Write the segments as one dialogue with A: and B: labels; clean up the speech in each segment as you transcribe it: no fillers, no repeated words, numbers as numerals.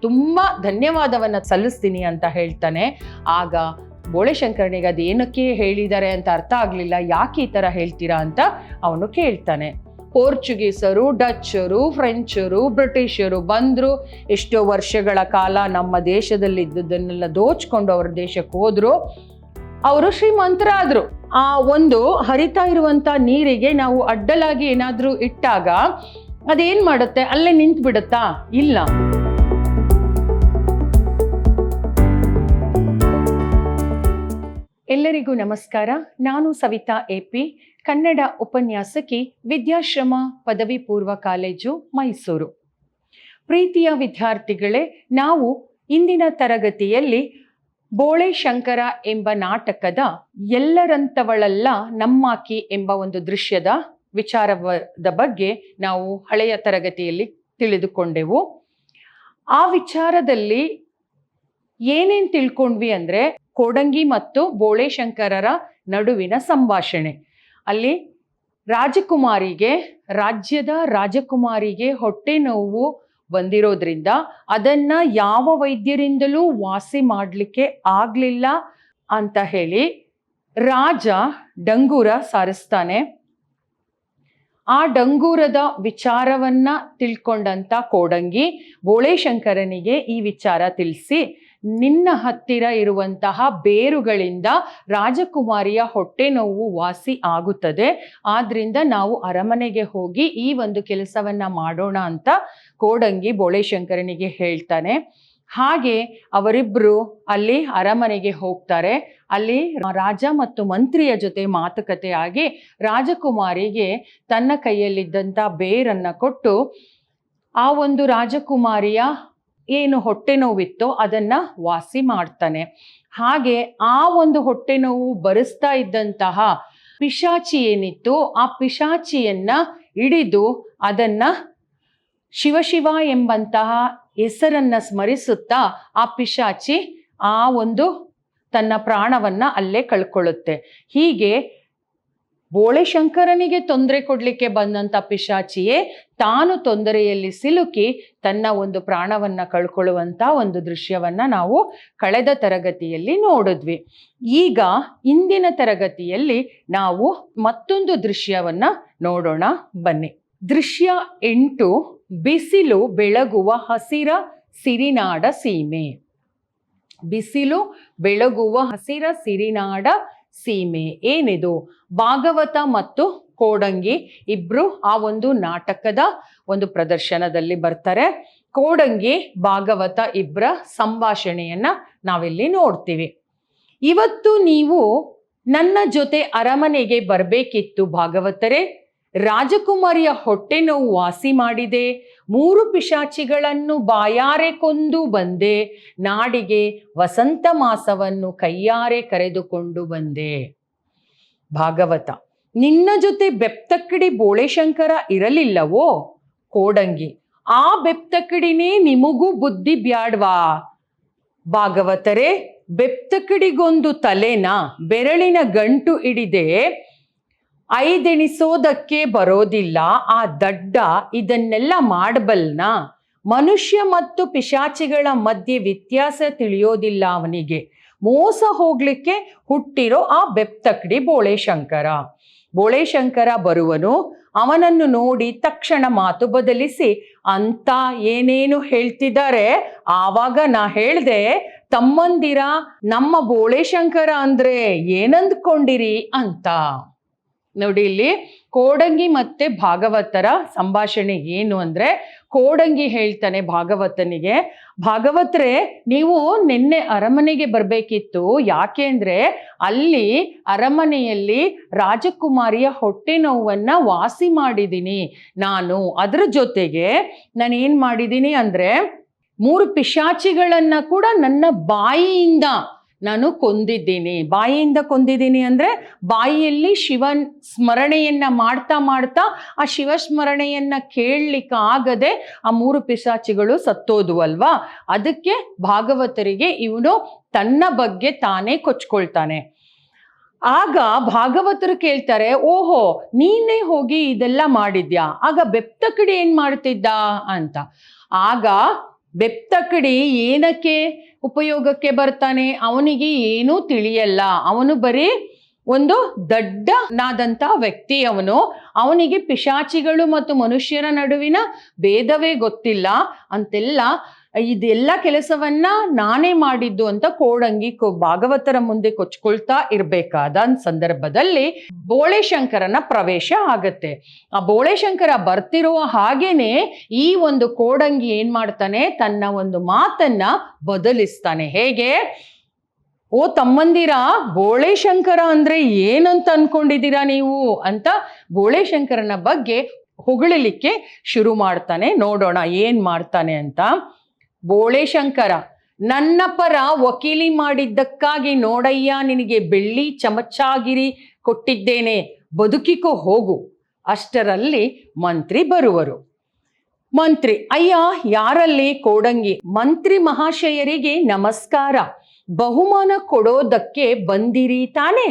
A: ತುಂಬ ಧನ್ಯವಾದವನ್ನು ಸಲ್ಲಿಸ್ತೀನಿ ಅಂತ ಹೇಳ್ತಾನೆ. ಆಗ ಬೋಳೆಶಂಕರನಿಗೆ ಅದೇನಕ್ಕೆ ಹೇಳಿದ್ದಾರೆ ಅಂತ ಅರ್ಥ ಆಗಲಿಲ್ಲ. ಯಾಕೆ ಈ ಥರ ಹೇಳ್ತೀರಾ ಅಂತ ಅವನು ಕೇಳ್ತಾನೆ. ಪೋರ್ಚುಗೀಸರು, ಡಚ್ಚರು, ಫ್ರೆಂಚರು, ಬ್ರಿಟಿಷರು ಬಂದರು, ಎಷ್ಟೋ ವರ್ಷಗಳ ಕಾಲ ನಮ್ಮ ದೇಶದಲ್ಲಿದ್ದದನ್ನೆಲ್ಲ ದೋಚ್ಕೊಂಡು ಅವ್ರ ದೇಶಕ್ಕೆ ಹೋದರು. ಅವರು ಶ್ರೀಮಂತರಾದರು. ಆ ಒಂದು ಹರಿತಾ ಇರುವಂಥ ನೀರಿಗೆ ನಾವು ಅಡ್ಡಲಾಗಿ ಏನಾದರೂ ಇಟ್ಟಾಗ ಅದೇನು ಮಾಡುತ್ತೆ? ಅಲ್ಲೇ ನಿಂತು ಬಿಡುತ್ತಾ? ಇಲ್ಲ. ಎಲ್ಲರಿಗೂ ನಮಸ್ಕಾರ. ನಾನು ಸವಿತಾ AP, ಕನ್ನಡ ಉಪನ್ಯಾಸಕಿ, ವಿದ್ಯಾಶ್ರಮ ಪದವಿ ಪೂರ್ವ ಕಾಲೇಜು, ಮೈಸೂರು. ಪ್ರೀತಿಯ ವಿದ್ಯಾರ್ಥಿಗಳೇ, ನಾವು ಇಂದಿನ ತರಗತಿಯಲ್ಲಿ ಬೋಳೆಶಂಕರ ಎಂಬ ನಾಟಕದ ಎಲ್ಲರಂತವಳಲ್ಲ ನಮ್ಮಾಕಿ ಎಂಬ ಒಂದು ದೃಶ್ಯದ ವಿಚಾರದ ಬಗ್ಗೆ ನಾವು ಹಳೆಯ ತರಗತಿಯಲ್ಲಿ ತಿಳಿದುಕೊಂಡೆವು. ಆ ವಿಚಾರದಲ್ಲಿ ಏನೇನು ತಿಳ್ಕೊಂಡ್ವಿ ಅಂದರೆ, ಕೋಡಂಗಿ ಮತ್ತು ಬೋಳೆಶಂಕರರ ನಡುವಿನ ಸಂಭಾಷಣೆ. ಅಲ್ಲಿ ರಾಜ್ಯದ ರಾಜಕುಮಾರಿಗೆ ಹೊಟ್ಟೆ ನೋವು ಬಂದಿರೋದ್ರಿಂದ ಅದನ್ನ ಯಾವ ವೈದ್ಯರಿಂದಲೂ ವಾಸಿ ಮಾಡಲಿಕ್ಕೆ ಆಗಲಿಲ್ಲ ಅಂತ ಹೇಳಿ ರಾಜ ಡಂಗೂರ ಸಾರಿಸ್ತಾನೆ. ಆ ಡಂಗೂರದ ವಿಚಾರವನ್ನ ತಿಳ್ಕೊಂಡಂತ ಕೋಡಂಗಿ ಬೋಳೆಶಂಕರನಿಗೆ ಈ ವಿಚಾರ ತಿಳಿಸಿ, ನಿನ್ನ ಹತ್ತಿರ ಇರುವಂತಹ ಬೇರುಗಳಿಂದ ರಾಜಕುಮಾರಿಯ ಹೊಟ್ಟೆ ನೋವು ವಾಸಿ ಆಗುತ್ತದೆ, ಆದ್ರಿಂದ ನಾವು ಅರಮನೆಗೆ ಹೋಗಿ ಈ ಒಂದು ಕೆಲಸವನ್ನ ಮಾಡೋಣ ಅಂತ ಕೋಡಂಗಿ ಬೋಳೆಶಂಕರನಿಗೆ ಹೇಳ್ತಾನೆ. ಹಾಗೆ ಅವರಿಬ್ಬರು ಅಲ್ಲಿ ಅರಮನೆಗೆ ಹೋಗ್ತಾರೆ. ಅಲ್ಲಿ ರಾಜ ಮತ್ತು ಮಂತ್ರಿಯ ಜೊತೆ ಮಾತುಕತೆ ಆಗಿ ರಾಜಕುಮಾರಿಗೆ ತನ್ನ ಕೈಯಲ್ಲಿದ್ದಂಥ ಬೇರನ್ನು ಕೊಟ್ಟು ಆ ಒಂದು ರಾಜಕುಮಾರಿಯ ಏನು ಹೊಟ್ಟೆ ನೋವಿತ್ತೋ ಅದನ್ನು ವಾಸಿ ಮಾಡ್ತಾನೆ. ಹಾಗೆ ಆ ಒಂದು ಹೊಟ್ಟೆ ನೋವು ಬರೆಸ್ತಾ ಇದ್ದಂತಹ ಪಿಶಾಚಿ ಏನಿತ್ತು, ಆ ಪಿಶಾಚಿಯನ್ನ ಹಿಡಿದು ಅದನ್ನ ಶಿವ ಎಂಬಂತಹ ಹೆಸರನ್ನ ಸ್ಮರಿಸುತ್ತಾ ಆ ಪಿಶಾಚಿ ಆ ಒಂದು ತನ್ನ ಪ್ರಾಣವನ್ನ ಅಲ್ಲೇ ಕಳ್ಕೊಳ್ಳುತ್ತೆ. ಹೀಗೆ ಬೋಳೆಶಂಕರನಿಗೆ ತೊಂದರೆ ಕೊಡ್ಲಿಕ್ಕೆ ಬಂದಂತ ಪಿಶಾಚಿಯೇ ತಾನು ತೊಂದರೆಯಲ್ಲಿ ಸಿಲುಕಿ ತನ್ನ ಒಂದು ಪ್ರಾಣವನ್ನ ಕಳ್ಕೊಳ್ಳುವಂತ ಒಂದು ದೃಶ್ಯವನ್ನ ನಾವು ಕಳೆದ ತರಗತಿಯಲ್ಲಿ ನೋಡಿದ್ವಿ. ಈಗ ಇಂದಿನ ತರಗತಿಯಲ್ಲಿ ನಾವು ಮತ್ತೊಂದು ದೃಶ್ಯವನ್ನ ನೋಡೋಣ, ಬನ್ನಿ. ದೃಶ್ಯ 8, ಬಿಸಿಲು ಬೆಳಗುವ ಹಸಿರ ಸಿರಿನಾಡ ಸೀಮೆ. ಬಿಸಿಲು ಬೆಳಗುವ ಹಸಿರ ಸಿರಿನಾಡ ಸೀಮೆ ಏನಿದು? ಭಾಗವತ ಮತ್ತು ಕೋಡಂಗಿ ಇಬ್ರು ಆ ಒಂದು ನಾಟಕದ ಒಂದು ಪ್ರದರ್ಶನದಲ್ಲಿ ಬರ್ತಾರೆ. ಕೋಡಂಗಿ ಭಾಗವತ ಇಬ್ಬರ ಸಂಭಾಷಣೆಯನ್ನ ನಾವಿಲ್ಲಿ ನೋಡ್ತೀವಿ. ಇವತ್ತು ನೀವು ನನ್ನ ಜೊತೆ ಅರಮನೆಗೆ ಬರಬೇಕಿತ್ತು ಭಾಗವತರೇ. ರಾಜಕುಮಾರಿಯ ಹೊಟ್ಟೆ ನೋವು ವಾಸಿ ಮಾಡಿದೆ, 3 ಪಿಶಾಚಿಗಳನ್ನು ಬಾಯಾರೆ ಕೊಂದು ಬಂದೆ, ನಾಡಿಗೆ ವಸಂತ ಮಾಸವನ್ನು ಕೈಯಾರೆ ಕರೆದುಕೊಂಡು ಬಂದೆ. ಭಾಗವತ: ನಿನ್ನ ಜೊತೆ ಬೆಪ್ತಕ್ಕಿಡಿ ಬೋಳೆಶಂಕರ ಇರಲಿಲ್ಲವೋ? ಕೋಡಂಗಿ: ಆ ಬೆಪ್ತಕ್ಕಿಡಿನೇ ನಿಮಗೂ ಬುದ್ಧಿ ಬ್ಯಾಡ್ವಾ? ಭಾಗವತರೇ, ಬೆಪ್ತಕ್ಕಿಡಿಗೊಂದು ತಲೆನ ಬೆರಳಿನ ಗಂಟು ಹಿಡಿದೆ 5 ಎಣಿಸೋದಕ್ಕೆ ಬರೋದಿಲ್ಲ, ಆ ದಡ್ಡ ಇದನ್ನೆಲ್ಲ ಮಾಡಬಲ್ನ? ಮನುಷ್ಯ ಮತ್ತು ಪಿಶಾಚಿಗಳ ಮಧ್ಯೆ ವ್ಯತ್ಯಾಸ ತಿಳಿಯೋದಿಲ್ಲ ಅವನಿಗೆ. ಮೋಸ ಹೋಗ್ಲಿಕ್ಕೆ ಹುಟ್ಟಿರೋ ಆ ಬೆಪ್ತಕ್ಡಿ ಬೋಳೆಶಂಕರ. ಬೋಳೆಶಂಕರ ಬರುವನು, ಅವನನ್ನು ನೋಡಿ ತಕ್ಷಣ ಮಾತು ಬದಲಿಸಿ ಅಂತ ಏನೇನು ಹೇಳ್ತಿದ್ದಾರೆ. ಆವಾಗ ನಾ ಹೇಳ್ದೆ, ತಮ್ಮಂದಿರ ನಮ್ಮ ಬೋಳೆಶಂಕರ ಅಂದ್ರೆ ಏನಂದ್ಕೊಂಡಿರಿ ಅಂತ. ನೋಡಿ, ಇಲ್ಲಿ ಕೋಡಂಗಿ ಮತ್ತೆ ಭಾಗವತರ ಸಂಭಾಷಣೆ ಏನು ಅಂದ್ರೆ, ಕೋಡಂಗಿ ಹೇಳ್ತಾನೆ ಭಾಗವತನಿಗೆ, ಭಾಗವತರೇ ನೀವು ನಿನ್ನೆ ಅರಮನೆಗೆ ಬರಬೇಕಿತ್ತು. ಯಾಕೆ ಅಂದ್ರೆ ಅಲ್ಲಿ ಅರಮನೆಯಲ್ಲಿ ರಾಜಕುಮಾರಿಯ ಹೊಟ್ಟೆ ನೋವನ್ನ ವಾಸಿ ಮಾಡಿದ್ದೀನಿ ನಾನು. ಅದ್ರ ಜೊತೆಗೆ ನಾನು ಏನ್ ಮಾಡಿದ್ದೀನಿ ಅಂದ್ರೆ 3 ಪಿಶಾಚಿಗಳನ್ನ ಕೂಡ ನನ್ನ ಬಾಯಿಯಿಂದ ನಾನು ಕೊಂದಿದ್ದೀನಿ. ಬಾಯಿಯಿಂದ ಕೊಂದಿದ್ದೀನಿ ಅಂದ್ರೆ ಬಾಯಿಯಲ್ಲಿ ಶಿವನ್ ಸ್ಮರಣೆಯನ್ನ ಮಾಡ್ತಾ ಮಾಡ್ತಾ ಆ ಶಿವಸ್ಮರಣೆಯನ್ನ ಕೇಳಲಿಕ್ಕೆ ಆಗದೆ ಆ 3 ಪಿಶಾಚಿಗಳು ಸತ್ತೋದು ಅಲ್ವಾ. ಅದಕ್ಕೆ ಭಾಗವತರಿಗೆ ಇವನು ತನ್ನ ಬಗ್ಗೆ ತಾನೇ ಕೊಚ್ಕೊಳ್ತಾನೆ. ಆಗ ಭಾಗವತರು ಕೇಳ್ತಾರೆ, ಓಹೋ ನೀನೇ ಹೋಗಿ ಇದೆಲ್ಲ ಮಾಡಿದ್ಯಾ? ಆಗ ಬೆಪ್ತಕಡಿ ಏನ್ ಮಾಡ್ತಿದ್ದ ಅಂತ. ಆಗ ಬೆಪ್ತಕಡಿ ಏನಕ್ಕೆ ಉಪಯೋಗಕ್ಕೆ ಬರ್ತಾನೆ? ಅವನಿಗೆ ಏನೂ ತಿಳಿಯಲ್ಲ, ಅವನು ಬರೀ ಒಂದು ದಡ್ಡನಾದಂಥ ವ್ಯಕ್ತಿ. ಅವನಿಗೆ ಪಿಶಾಚಿಗಳು ಮತ್ತು ಮನುಷ್ಯರ ನಡುವಿನ ಭೇದವೇ ಗೊತ್ತಿಲ್ಲ ಅಂತೆಲ್ಲ, ಇದೆಲ್ಲ ಕೆಲಸವನ್ನ ನಾನೇ ಮಾಡಿದ್ದು ಅಂತ ಕೋಡಂಗಿ ಭಾಗವತರ ಮುಂದೆ ಕೊಚ್ಕೊಳ್ತಾ ಇರ್ಬೇಕಾದ ಸಂದರ್ಭದಲ್ಲಿ ಬೋಳೆಶಂಕರನ ಪ್ರವೇಶ ಆಗತ್ತೆ. ಆ ಬೋಳೆಶಂಕರ ಬರ್ತಿರುವ ಹಾಗೇನೆ ಈ ಒಂದು ಕೋಡಂಗಿ ಏನ್ ಮಾಡ್ತಾನೆ, ತನ್ನ ಒಂದು ಮಾತನ್ನ ಬದಲಿಸ್ತಾನೆ. ಹೇಗೆ? ಓ ತಮ್ಮಂದಿರ, ಬೋಳೆಶಂಕರ ಅಂದ್ರೆ ಏನಂತ ಅನ್ಕೊಂಡಿದ್ದೀರಾ ನೀವು ಅಂತ ಬೋಳೆಶಂಕರನ ಬಗ್ಗೆ ಹೊಗಳಲಿಕ್ಕೆ ಶುರು ಮಾಡ್ತಾನೆ. ನೋಡೋಣ ಏನ್ ಮಾಡ್ತಾನೆ ಅಂತ. ಬೋಳೆಶಂಕರ, ನನ್ನ ಪರ ವಕೀಲಿ ಮಾಡಿದ್ದಕ್ಕಾಗಿ ನೋಡಯ್ಯ ನಿನಗೆ ಬೆಳ್ಳಿ ಚಮಚಾಗಿರಿ ಕೊಟ್ಟಿದ್ದೇನೆ, ಬದುಕಿಕೋ ಹೋಗು. ಅಷ್ಟರಲ್ಲಿ ಮಂತ್ರಿ ಬರುವರು. ಮಂತ್ರಿ, ಅಯ್ಯ ಯಾರಲ್ಲಿ? ಕೋಡಂಗಿ. ಮಂತ್ರಿ ಮಹಾಶಯರಿಗೆ ನಮಸ್ಕಾರ, ಬಹುಮಾನ ಕೊಡೋದಕ್ಕೆ ಬಂದಿರಿ ತಾನೆ?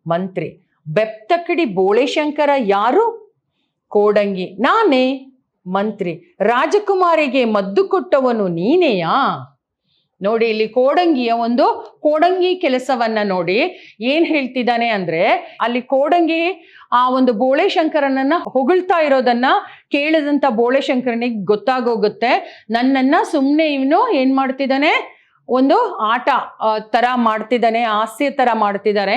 A: ಮಂತ್ರಿ, ಬೆಪ್ತಕಡಿ ಬೋಳೆಶಂಕರ ಯಾರು? ಕೋಡಂಗಿ, ನಾನೇ. ಮಂತ್ರಿ, ರಾಜಕುಮಾರಿಗೆ ಮದ್ದು ಕೊಟ್ಟವನು ನೀನೆಯಾ? ನೋಡಿ, ಇಲ್ಲಿ ಕೋಡಂಗಿ ಕೆಲಸವನ್ನ ನೋಡಿ ಏನ್ ಹೇಳ್ತಿದ್ದಾನೆ ಅಂದ್ರೆ, ಅಲ್ಲಿ ಕೋಡಂಗಿ ಆ ಒಂದು ಬೋಳೆಶಂಕರನನ್ನ ಹೊಗಳ್ತಾ ಇರೋದನ್ನ ಕೇಳಿದಂತ ಬೋಳೆಶಂಕರನಿಗೆ ಗೊತ್ತಾಗೋಗುತ್ತೆ, ನನ್ನನ್ನ ಸುಮ್ಮನೆ ಇವನು ಏನ್ ಮಾಡ್ತಿದ್ದಾನೆ, ಒಂದು ಆಟ ತರ ಮಾಡ್ತಿದ್ದಾನೆ, ಹಾಸ್ಯ ತರ ಮಾಡ್ತಿದ್ದಾರೆ.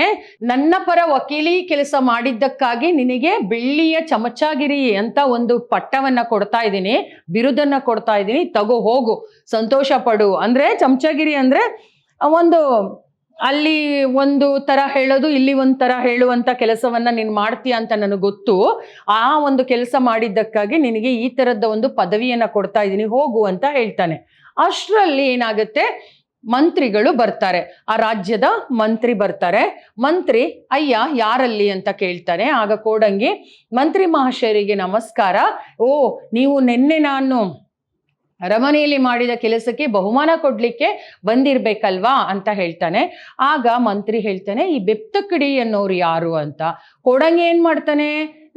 A: ನನ್ನ ಪರ ವಕೀಲಿ ಕೆಲಸ ಮಾಡಿದ್ದಕ್ಕಾಗಿ ನಿನಗೆ ಬೆಳ್ಳಿಯ ಚಮಚಾಗಿರಿ ಅಂತ ಒಂದು ಪಟ್ಟವನ್ನ ಕೊಡ್ತಾ ಇದ್ದೀನಿ, ಬಿರುದನ್ನ ಕೊಡ್ತಾ ಇದ್ದೀನಿ, ತಗೋ ಹೋಗು, ಸಂತೋಷ ಪಡು. ಅಂದ್ರೆ ಚಮಚಾಗಿರಿ ಅಂದ್ರೆ ಒಂದು ಅಲ್ಲಿ ಒಂದು ತರ ಹೇಳೋದು, ಇಲ್ಲಿ ಒಂದು ತರ ಹೇಳುವಂತ ಕೆಲಸವನ್ನ ನೀನು ಮಾಡ್ತೀಯ ಅಂತ ನನಗೆ ಗೊತ್ತು. ಆ ಒಂದು ಕೆಲಸ ಮಾಡಿದ್ದಕ್ಕಾಗಿ ನಿನಗೆ ಈ ತರದ ಒಂದು ಪದವಿಯನ್ನ ಕೊಡ್ತಾ ಇದ್ದೀನಿ, ಹೋಗು ಅಂತ ಹೇಳ್ತಾನೆ. ಅಷ್ಟರಲ್ಲಿ ಏನಾಗುತ್ತೆ, ಮಂತ್ರಿಗಳು ಬರ್ತಾರೆ, ಆ ರಾಜ್ಯದ ಮಂತ್ರಿ ಬರ್ತಾರೆ. ಮಂತ್ರಿ, ಅಯ್ಯ ಯಾರಲ್ಲಿ ಅಂತ ಕೇಳ್ತಾನೆ. ಆಗ ಕೋಡಂಗಿ, ಮಂತ್ರಿ ಮಹಾಶಯರಿಗೆ ನಮಸ್ಕಾರ, ಓ ನೀವು ನಿನ್ನೆ ನಾನು ಅರಮನೆಯಲ್ಲಿ ಮಾಡಿದ ಕೆಲಸಕ್ಕೆ ಬಹುಮಾನ ಕೊಡ್ಲಿಕ್ಕೆ ಬಂದಿರ್ಬೇಕಲ್ವಾ ಅಂತ ಹೇಳ್ತಾನೆ. ಆಗ ಮಂತ್ರಿ ಹೇಳ್ತಾನೆ, ಈ ಬೆಪ್ತಕಡಿ ಅನ್ನೋರು ಯಾರು ಅಂತ. ಕೋಡಂಗಿ ಏನ್ ಮಾಡ್ತಾನೆ,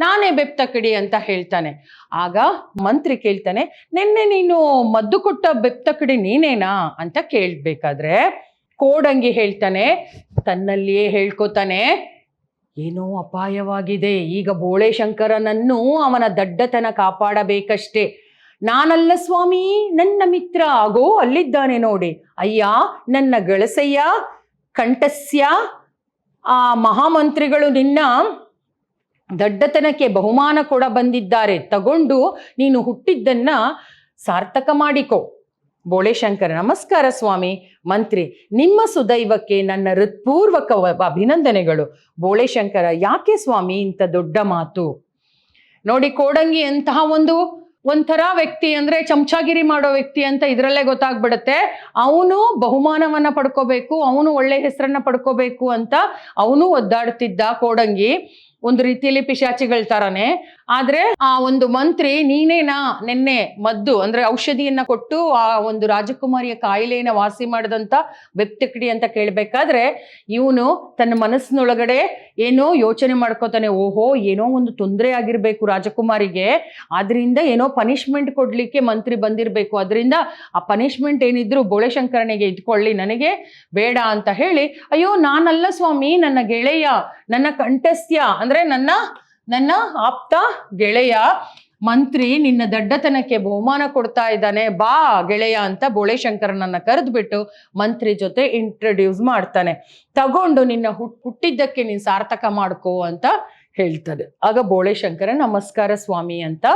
A: ನಾನೇ ಬೆಪ್ತಕಡಿ ಅಂತ ಹೇಳ್ತಾನೆ. ಆಗ ಮಂತ್ರಿ ಕೇಳ್ತಾನೆ, ನಿನ್ನೆ ನೀನು ಮದ್ದು ಕೊಟ್ಟ ಬೆಪ್ತಕಡಿ ನೀನೇನಾ ಅಂತ ಕೇಳ್ಬೇಕಾದ್ರೆ ಕೋಡಂಗಿ ಹೇಳ್ತಾನೆ, ತನ್ನಲ್ಲಿಯೇ ಹೇಳ್ಕೊತಾನೆ, ಏನೋ ಅಪಾಯವಾಗಿದೆ, ಈಗ ಬೋಳೆಶಂಕರನನ್ನು ಅವನ ದಡ್ಡತನ ಕಾಪಾಡಬೇಕಷ್ಟೇ. ನಾನಲ್ಲ ಸ್ವಾಮಿ, ನನ್ನ ಮಿತ್ರ ಆಗೋ ಅಲ್ಲಿದ್ದಾನೆ ನೋಡಿ. ಅಯ್ಯ ನನ್ನ ಗಳಸಯ್ಯ ಕಂಠಸ್ಯ, ಆ ಮಹಾಮಂತ್ರಿಗಳು ನಿನ್ನ ದಡ್ಡತನಕ್ಕೆ ಬಹುಮಾನ ಕೊಡ ಬಂದಿದ್ದಾರೆ, ತಗೊಂಡು ನೀನು ಹುಟ್ಟಿದ್ದನ್ನ ಸಾರ್ಥಕ ಮಾಡಿಕೊ. ಬೋಳೆಶಂಕರ, ನಮಸ್ಕಾರ ಸ್ವಾಮಿ. ಮಂತ್ರಿ, ನಿಮ್ಮ ಸುದೈವಕ್ಕೆ ನನ್ನ ಹೃತ್ಪೂರ್ವಕ ಅಭಿನಂದನೆಗಳು. ಬೋಳೆಶಂಕರ, ಯಾಕೆ ಸ್ವಾಮಿ ಇಂಥ ದೊಡ್ಡ ಮಾತು? ನೋಡಿ, ಕೋಡಂಗಿ ಅಂತಹ ಒಂಥರ ವ್ಯಕ್ತಿ, ಅಂದ್ರೆ ಚಮಚಾಗಿರಿ ಮಾಡೋ ವ್ಯಕ್ತಿ ಅಂತ ಇದರಲ್ಲೇ ಗೊತ್ತಾಗ್ಬಿಡುತ್ತೆ. ಅವನು ಬಹುಮಾನವನ್ನ ಪಡ್ಕೋಬೇಕು, ಅವನು ಒಳ್ಳೆ ಹೆಸರನ್ನ ಪಡ್ಕೋಬೇಕು ಅಂತ ಅವನು ಒದ್ದಾಡ್ತಿದ್ದ ಕೋಡಂಗಿ, ಒಂದು ರೀತಿಯಲ್ಲಿ ಪಿಶಾಚಿಗಳ ತರಾನೆ. ಆದ್ರೆ ಆ ಒಂದು ಮಂತ್ರಿ, ನೀನೇನಾ ನಿನ್ನೆ ಮದ್ದು ಅಂದ್ರೆ ಔಷಧಿಯನ್ನ ಕೊಟ್ಟು ಆ ಒಂದು ರಾಜಕುಮಾರಿಯ ಕಾಯಿಲೆಯನ್ನ ವಾಸಿ ಮಾಡಿದಂತ ಬೆಪ್ತಕಡಿ ಅಂತ ಕೇಳ್ಬೇಕಾದ್ರೆ ಇವನು ತನ್ನ ಮನಸ್ಸಿನೊಳಗಡೆ ಏನೋ ಯೋಚನೆ ಮಾಡ್ಕೋತಾನೆ, ಓಹೋ ಏನೋ ಒಂದು ತೊಂದರೆ ಆಗಿರ್ಬೇಕು ರಾಜಕುಮಾರಿಗೆ, ಆದ್ರಿಂದ ಏನೋ ಪನಿಷ್ಮೆಂಟ್ ಕೊಡ್ಲಿಕ್ಕೆ ಮಂತ್ರಿ ಬಂದಿರ್ಬೇಕು, ಅದರಿಂದ ಆ ಪನಿಷ್ಮೆಂಟ್ ಏನಿದ್ರು ಬೋಳೆಶಂಕರನಿಗೆ ಇಟ್ಕೊಳ್ಳಿ, ನನಗೆ ಬೇಡ ಅಂತ ಹೇಳಿ, ಅಯ್ಯೋ ನಾನಲ್ಲ ಸ್ವಾಮಿ, ನನ್ನ ಗೆಳೆಯ, ನನ್ನ ಕಂಠಸ್ಯ ಅಂದ್ರೆ ನನ್ನ ಆಪ್ತ ಗೆಳೆಯ ಮಂತ್ರಿ ನಿನ್ನ ದಡ್ಡತನಕ್ಕೆ ಬಹುಮಾನ ಕೊಡ್ತಾ ಇದ್ದಾನೆ, ಬಾ ಗೆಳೆಯ ಅಂತ ಬೋಳೆಶಂಕರನನ್ನ ಕರೆದ್ಬಿಟ್ಟು ಮಂತ್ರಿ ಜೊತೆ ಇಂಟ್ರೊಡ್ಯೂಸ್ ಮಾಡ್ತಾನೆ. ತಗೊಂಡು ನಿನ್ನ ಹುಟ್ಟಿದ್ದಕ್ಕೆ ನೀನ್ ಸಾರ್ಥಕ ಮಾಡ್ಕೋ ಅಂತ ಹೇಳ್ತದೆ. ಆಗ ಬೋಳೆಶಂಕರ ನಮಸ್ಕಾರ ಸ್ವಾಮಿ ಅಂತ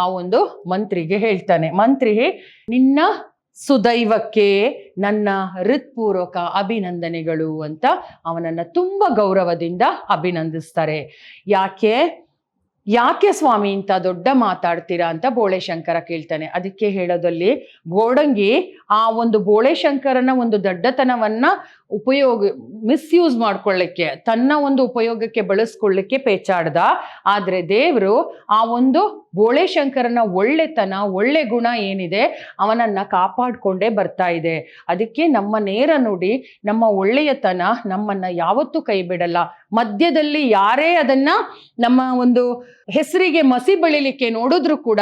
A: ಆ ಒಂದು ಮಂತ್ರಿಗೆ ಹೇಳ್ತಾನೆ. ಮಂತ್ರಿ, ನಿನ್ನ ಸುದೈವಕ್ಕೆ ನನ್ನ ಹೃತ್ಪೂರ್ವಕ ಅಭಿನಂದನೆಗಳು ಅಂತ ಅವನನ್ನ ತುಂಬಾ ಗೌರವದಿಂದ ಅಭಿನಂದಿಸ್ತಾರೆ. ಯಾಕೆ ಸ್ವಾಮಿ ಇಂಥ ದೊಡ್ಡ ಮಾತಾಡ್ತೀರಾ ಅಂತ ಬೋಳೆಶಂಕರ ಕೇಳ್ತಾನೆ. ಅದಕ್ಕೆ ಹೇಳೋದಲ್ಲಿ ಕೋಡಂಗಿ ಆ ಒಂದು ಬೋಳೆಶಂಕರನ ಒಂದು ದಡ್ಡತನವನ್ನ ಮಿಸ್ಯೂಸ್ ಮಾಡ್ಕೊಳ್ಳಿಕ್ಕೆ, ತನ್ನ ಒಂದು ಉಪಯೋಗಕ್ಕೆ ಬಳಸ್ಕೊಳ್ಳಿಕ್ಕೆ ಪೇಚಾಡ್ದ. ಆದ್ರೆ ದೇವರು ಆ ಒಂದು ಬೋಳೆಶಂಕರನ ಒಳ್ಳೆತನ, ಒಳ್ಳೆ ಗುಣ ಏನಿದೆ ಅವನನ್ನ ಕಾಪಾಡ್ಕೊಂಡೇ ಬರ್ತಾ ಇದೆ. ಅದಕ್ಕೆ ನಮ್ಮ ನೇರ ನುಡಿ, ನಮ್ಮ ಒಳ್ಳೆಯತನ ನಮ್ಮನ್ನ ಯಾವತ್ತೂ ಕೈ ಬಿಡಲ್ಲ. ಮಧ್ಯದಲ್ಲಿ ಯಾರೇ ಅದನ್ನ ನಮ್ಮ ಒಂದು ಹೆಸರಿಗೆ ಮಸಿ ಬೆಳಿಲಿಕ್ಕೆ ನೋಡಿದ್ರು ಕೂಡ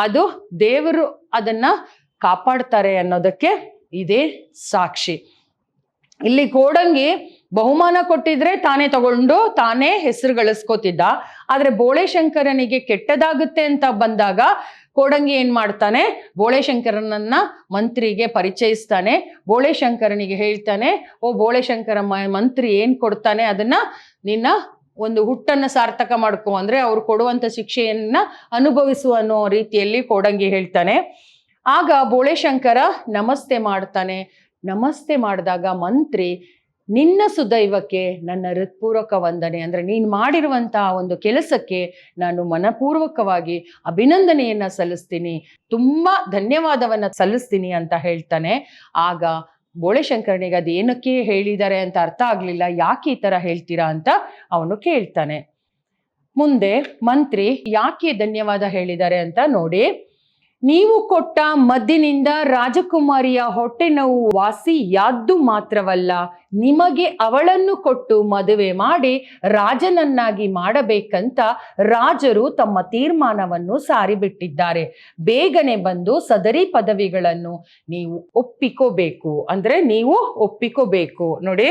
A: ಅದು ದೇವರು ಅದನ್ನ ಕಾಪಾಡ್ತಾರೆ ಅನ್ನೋದಕ್ಕೆ ಇದೇ ಸಾಕ್ಷಿ. ಇಲ್ಲಿ ಕೋಡಂಗಿ ಬಹುಮಾನ ಕೊಟ್ಟಿದ್ರೆ ತಾನೇ ತಗೊಂಡು ತಾನೇ ಹೆಸರು ಗಳಿಸ್ಕೋತಿದ್ದ. ಆದ್ರೆ ಬೋಳೆಶಂಕರನಿಗೆ ಕೆಟ್ಟದಾಗುತ್ತೆ ಅಂತ ಬಂದಾಗ ಕೋಡಂಗಿ ಏನ್ ಮಾಡ್ತಾನೆ, ಬೋಳೆಶಂಕರನನ್ನ ಮಂತ್ರಿಗೆ ಪರಿಚಯಿಸ್ತಾನೆ. ಬೋಳೆಶಂಕರನಿಗೆ ಹೇಳ್ತಾನೆ, ಓ ಬೋಳೆಶಂಕರ ಮಂತ್ರಿ ಏನ್ ಕೊಡ್ತಾನೆ ಅದನ್ನ ನಿನ್ನ ಒಂದು ಹುಟ್ಟನ್ನ ಸಾರ್ಥಕ ಮಾಡ್ಕೊ, ಅಂದ್ರೆ ಅವ್ರು ಕೊಡುವಂತ ಶಿಕ್ಷೆಯನ್ನ ಅನುಭವಿಸು ಅನ್ನೋ ರೀತಿಯಲ್ಲಿ ಕೋಡಂಗಿ ಹೇಳ್ತಾನೆ. ಆಗ ಬೋಳೆಶಂಕರ ನಮಸ್ತೆ ಮಾಡ್ತಾನೆ. ನಮಸ್ತೆ ಮಾಡಿದಾಗ ಮಂತ್ರಿ, ನಿನ್ನ ಸುದೈವಕ್ಕೆ ನನ್ನ ಹೃತ್ಪೂರ್ವಕ ವಂದನೆ, ಅಂದ್ರೆ ನೀನು ಮಾಡಿರುವಂತಹ ಒಂದು ಕೆಲಸಕ್ಕೆ ನಾನು ಮನಪೂರ್ವಕವಾಗಿ ಅಭಿನಂದನೆಯನ್ನ ಸಲ್ಲಿಸ್ತೀನಿ, ತುಂಬಾ ಧನ್ಯವಾದವನ್ನ ಸಲ್ಲಿಸ್ತೀನಿ ಅಂತ ಹೇಳ್ತಾನೆ. ಆಗ ಬೋಳೆಶಂಕರನಿಗೆ ಅದೇನಕ್ಕೆ ಹೇಳಿದ್ದಾರೆ ಅಂತ ಅರ್ಥ ಆಗ್ಲಿಲ್ಲ. ಯಾಕೆ ಈ ತರ ಹೇಳ್ತೀರಾ ಅಂತ ಅವನು ಕೇಳ್ತಾನೆ. ಮುಂದೆ ಮಂತ್ರಿ ಯಾಕೆ ಧನ್ಯವಾದ ಹೇಳಿದ್ದಾರೆ ಅಂತ ನೋಡಿ. ನೀವು ಕೊಟ್ಟ ಮದ್ದಿನಿಂದ ರಾಜಕುಮಾರಿಯ ಹೊಟ್ಟೆ ನೋವು ವಾಸಿಯಾದ್ದು ಮಾತ್ರವಲ್ಲ, ನಿಮಗೆ ಅವಳನ್ನು ಕೊಟ್ಟು ಮದುವೆ ಮಾಡಿ ರಾಜನನ್ನಾಗಿ ಮಾಡಬೇಕಂತ ರಾಜರು ತಮ್ಮ ತೀರ್ಮಾನವನ್ನು ಸಾರಿಬಿಟ್ಟಿದ್ದಾರೆ. ಬೇಗನೆ ಬಂದು ಸದರಿ ಪದವಿಗಳನ್ನು ನೀವು ಒಪ್ಪಿಕೋಬೇಕು. ಅಂದ್ರೆ ನೀವು ಒಪ್ಪಿಕೋಬೇಕು. ನೋಡಿ,